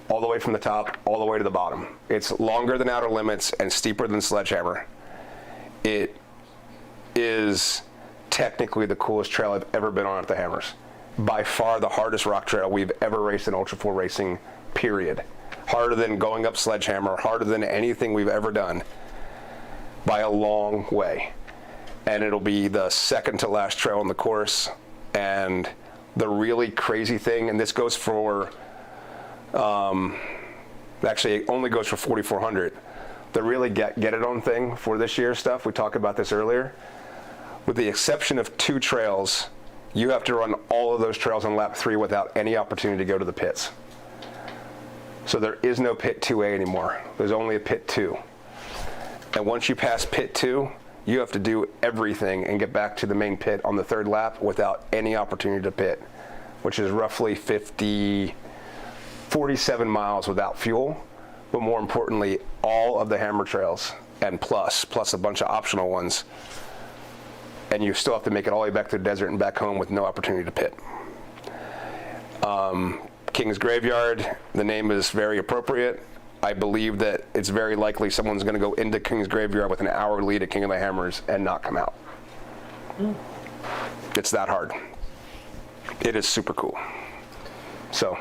all the way from the top, all the way to the bottom. It's longer than Outer Limits and steeper than Sledgehammer. It is technically the coolest trail I've ever been on at the Hammers. By far the hardest rock trail we've ever raced in Ultra 4 racing, period. Harder than going up Sledgehammer, harder than anything we've ever done by a long way. And it'll be the second to last trail on the course. And the really crazy thing, and this goes for, actually it only goes for 4,400. The really get it on thing for this year's stuff, we talked about this earlier, with the exception of 2 trails, you have to run all of those trails on lap 3 without any opportunity to go to the pits. So there is no pit 2A anymore. There's only a pit 2. And once you pass pit 2, you have to do everything and get back to the main pit on the 3rd lap without any opportunity to pit, which is roughly 47 miles without fuel. But more importantly, all of the Hammer trails and plus a bunch of optional ones. And you still have to make it all the way back to the desert and back home with no opportunity to pit. King's Graveyard, the name is very appropriate. I believe that it's very likely someone's going to go into King's Graveyard with an hour lead at King of the Hammers and not come out. It's that hard. It is super cool. So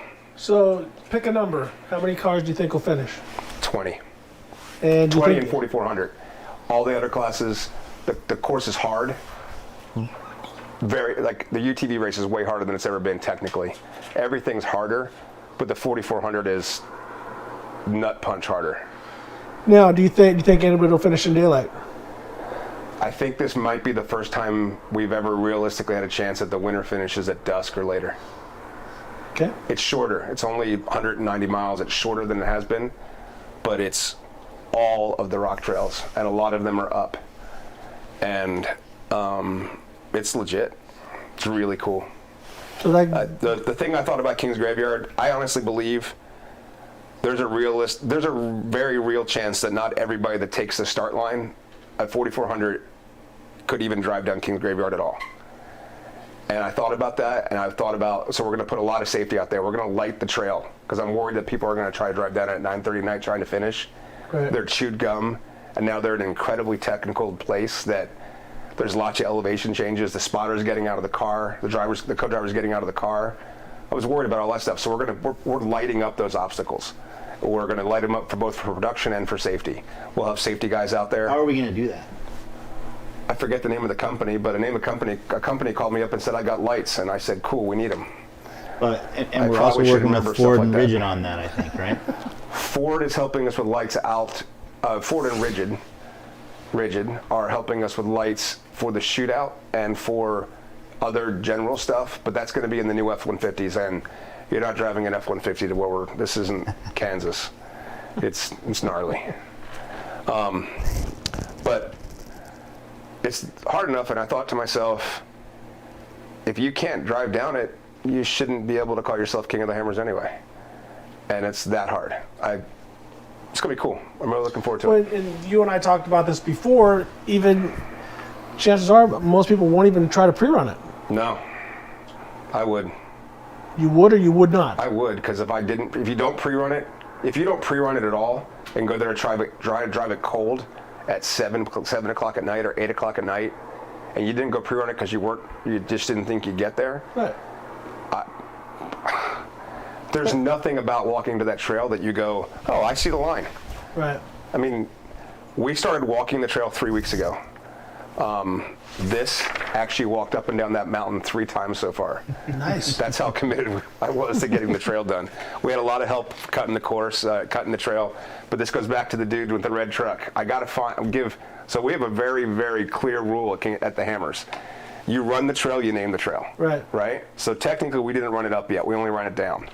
pick a number. How many cars do you think will finish? 20. And 20 and 4,400. All the other classes, the course is hard. Very, like the UTV race is way harder than it's ever been technically. Everything's harder, but the 4,400 is nut punch harder. Now, do you think anybody will finish in daylight? I think this might be the first time we've ever realistically had a chance that the winter finishes at dusk or later. Okay. It's shorter. It's only 190 miles. It's shorter than it has been, but it's all of the rock trails, and a lot of them are up. And it's legit. It's really cool. So the thing I thought about King's Graveyard, I honestly believe there's a very real chance that not everybody that takes the start line at 4,400 could even drive down King's Graveyard at all. And I thought about that, and I thought about, so we're going to put a lot of safety out there. We're going to light the trail, because I'm worried that people are going to try to drive down at 9:30 at night trying to finish. Right. They're chewed gum, and now they're in an incredibly technical place that there's lots of elevation changes. The spotter's getting out of the car, the co-driver's getting out of the car. I was worried about all that stuff, so we're lighting up those obstacles. We're going to light them up for both for production and for safety. We'll have safety guys out there. How are we going to do that? I forget the name of the company, but a company called me up and said, I got lights, and I said, cool, we need them. And we're also working with Ford and Rigid on that, I think, right? Ford is helping us with lights out. Ford and Rigid are helping us with lights for the shootout and for other general stuff, but that's going to be in the new F-150s, and you're not driving an F-150 to where this isn't Kansas. It's gnarly. But it's hard enough, and I thought to myself, if you can't drive down it, you shouldn't be able to call yourself King of the Hammers anyway. And it's that hard. It's going to be cool. I'm really looking forward to it. And you and I talked about this before. Even chances are most people won't even try to pre-run it. No, I would. You would or you would not? I would, because if you don't pre-run it at all and go there to drive it cold at 7 o'clock at night or 8 o'clock at night, and you didn't go pre-run it because you just didn't think you'd get there. Right. There's nothing about walking to that trail that you go, oh, I see the line. Right. I mean, we started walking the trail 3 weeks ago. This actually walked up and down that mountain 3 times so far. Nice. That's how committed I was to getting the trail done. We had a lot of help cutting the course, cutting the trail, but this goes back to the dude with the red truck. I got to so we have a very, very clear rule at the Hammers. You run the trail, you name the trail. Right. Right? So technically we didn't run it up yet, we only ran it down.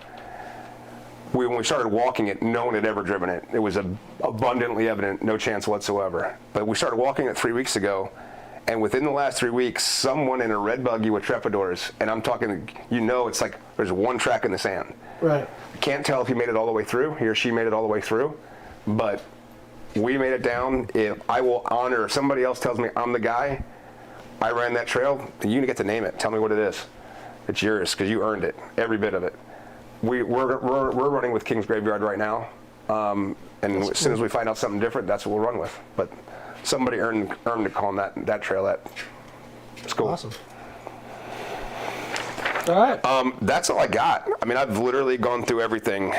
When we started walking it, no one had ever driven it. It was abundantly evident, no chance whatsoever. But we started walking it 3 weeks ago, and within the last 3 weeks, someone in a red buggy with trepidors, and I'm talking, it's like there's one track in the sand. Right. Can't tell if he made it all the way through, he or she made it all the way through, but we made it down. If I will honor, if somebody else tells me I'm the guy, I ran that trail, and you get to name it. Tell me what it is. It's yours, because you earned it, every bit of it. We're running with King's Graveyard right now, and as soon as we find out something different, that's what we'll run with. But somebody earned to call that trail that. It's cool. Awesome. All right. That's all I got. I mean, I've literally gone through everything.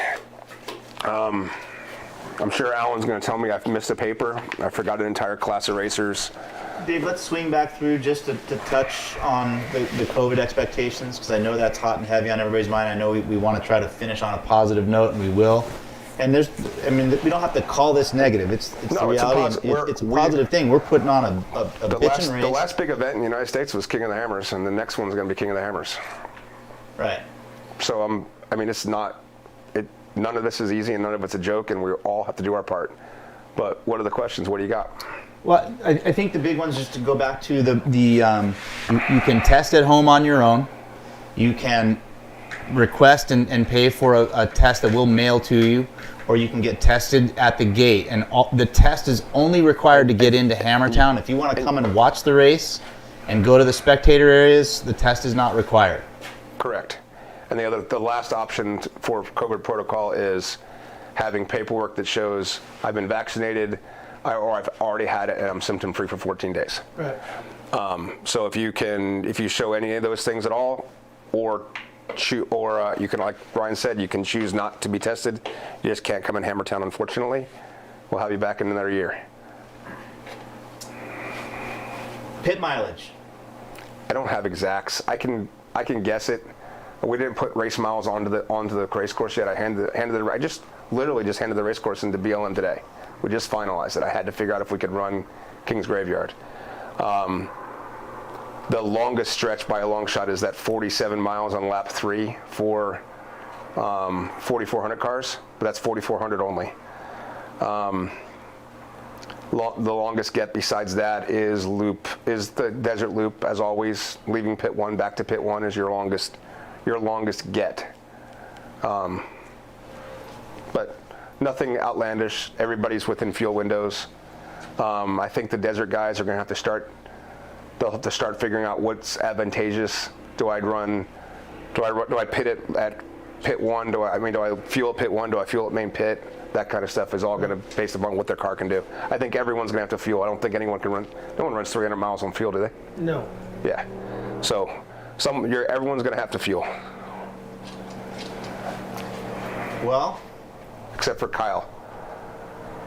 I'm sure Alan's going to tell me I've missed a paper. I forgot an entire class of racers. Dave, let's swing back through just to touch on the COVID expectations, because I know that's hot and heavy on everybody's mind. I know we want to try to finish on a positive note, and we will. And we don't have to call this negative. It's the reality. It's a positive thing. We're putting on a bitchin' race. The last big event in the United States was King of the Hammers, and the next one's going to be King of the Hammers. Right. So it's not. None of this is easy, and none of it's a joke, and we all have to do our part. But what are the questions? What do you got? Well, I think the big one's just to go back to you can test at home on your own. You can request and pay for a test that we'll mail to you, or you can get tested at the gate. And the test is only required to get into Hammertown. If you want to come and watch the race and go to the spectator areas, the test is not required. Correct. And the last option for COVID protocol is having paperwork that shows I've been vaccinated, or I've already had it and I'm symptom free for 14 days. Right. So if you show any of those things at all, or you can, like Ryan said, you can choose not to be tested. You just can't come in Hammertown, unfortunately. We'll have you back in another year. Pit mileage. I don't have exacts. I can guess it. We didn't put race miles onto the race course yet. I just literally handed the race course into BLM today. We just finalized it. I had to figure out if we could run King's Graveyard. The longest stretch by a long shot is that 47 miles on lap 3 for 4,400 cars, but that's 4,400 only. The longest get besides that is the desert loop, as always. Leaving pit 1 back to pit 1 is your longest get. But nothing outlandish. Everybody's within fuel windows. I think the desert guys are going to have to start. They'll have to start figuring out what's advantageous. Do I pit it at pit 1? Do I fuel at pit 1? Do I fuel at main pit? That kind of stuff is all going to based upon what their car can do. I think everyone's going to have to fuel. I don't think anyone can run. No one runs 300 miles on fuel, do they? No. Yeah. So everyone's going to have to fuel. Well, except for Kyle.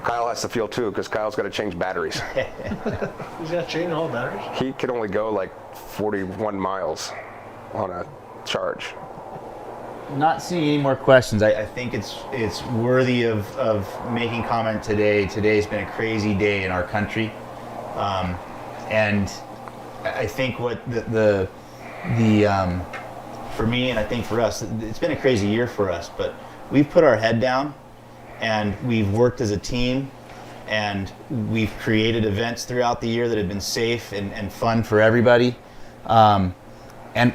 Kyle has to fuel too, because Kyle's got to change batteries. He's got to change all batteries? He can only go like 41 miles on a charge. Not seeing any more questions. I think it's worthy of making comment today. Today's been a crazy day in our country, and I think what the for me, and I think for us, it's been a crazy year for us. But we've put our head down, and we've worked as a team, and we've created events throughout the year that have been safe and fun for everybody. And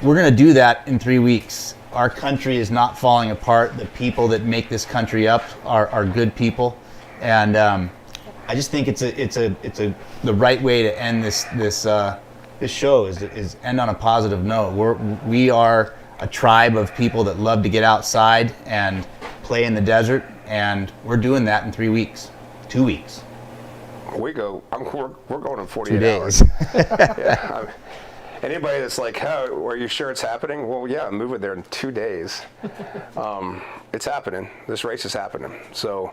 we're going to do that in 3 weeks. Our country is not falling apart. The people that make this country up are good people, and I just think it's the right way to end this show is end on a positive note. We are a tribe of people that love to get outside and play in the desert, and we're doing that in 3 weeks, 2 weeks. we're going in 48 2 days. hours. Yeah. Anybody that's like, "How are you sure it's happening?" Well, yeah, I'm moving there in 2 days. It's happening. This race is happening. So,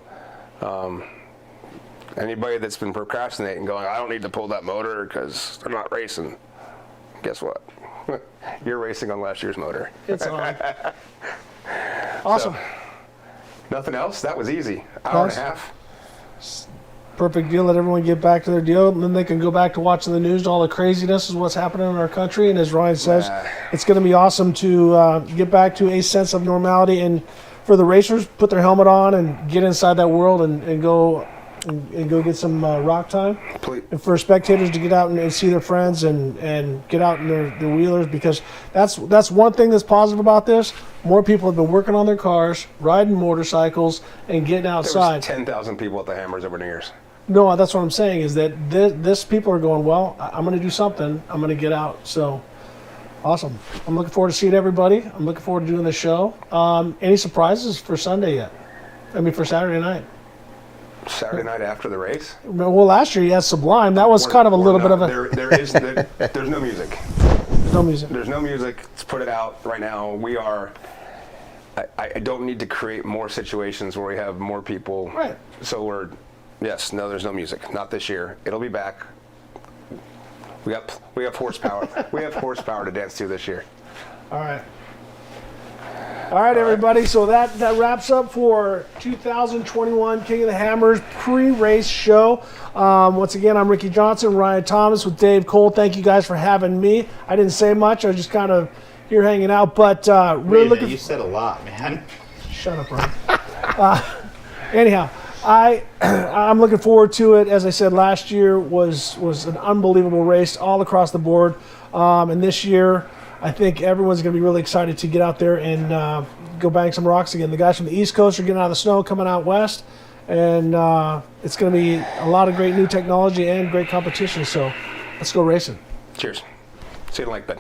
anybody that's been procrastinating, going, "I don't need to pull that motor because I'm not racing," guess what? You're racing on last year's motor. It's on. Awesome. So, nothing else. That was easy. Hour and a half. Perfect deal. Let everyone get back to their deal, and then they can go back to watching the news and all the craziness is what's happening in our country. And as Ryan says, it's going to be awesome to get back to a sense of normality, and for the racers, put their helmet on and get inside that world and go get some rock time. Please. And for spectators to get out and see their friends and get out in their wheelers, because that's one thing that's positive about this. More people have been working on their cars, riding motorcycles, and getting There was outside. 10,000 people at the Hammers over New Year's. No, that's what I'm saying is that this people are going, well, I'm going to do something. I'm going to get out. So awesome. I'm looking forward to seeing everybody. I'm looking forward to doing the show. Any surprises for Sunday yet? I mean, for Saturday night? Saturday night after the race. Well, last year you had Sublime. That was kind of a little bit of a... There's no music. There's no music. There's no music. Let's put it out right now. We are. I don't need to create more situations where we have more people. Right. So there's no music. Not this year. It'll be back. We have horsepower. We have horsepower to dance to this year. All right. All right, everybody. So that wraps up for 2021 King of the Hammers pre-race show. Once again, I'm Ricky Johnson, Ryan Thomas with Dave Cole. Thank you guys for having me. I didn't say much. I was just kind of here hanging out, but really looking. You said a lot, man. Shut up, Ryan. Anyhow, I'm looking forward to it. As I said, last year was an unbelievable race all across the board, and this year, I think everyone's going to be really excited to get out there and go bang some rocks again. The guys from the East Coast are getting out of the snow, coming out west, and it's going to be a lot of great new technology and great competition. So let's go racing. Cheers. See you in Lake Bend.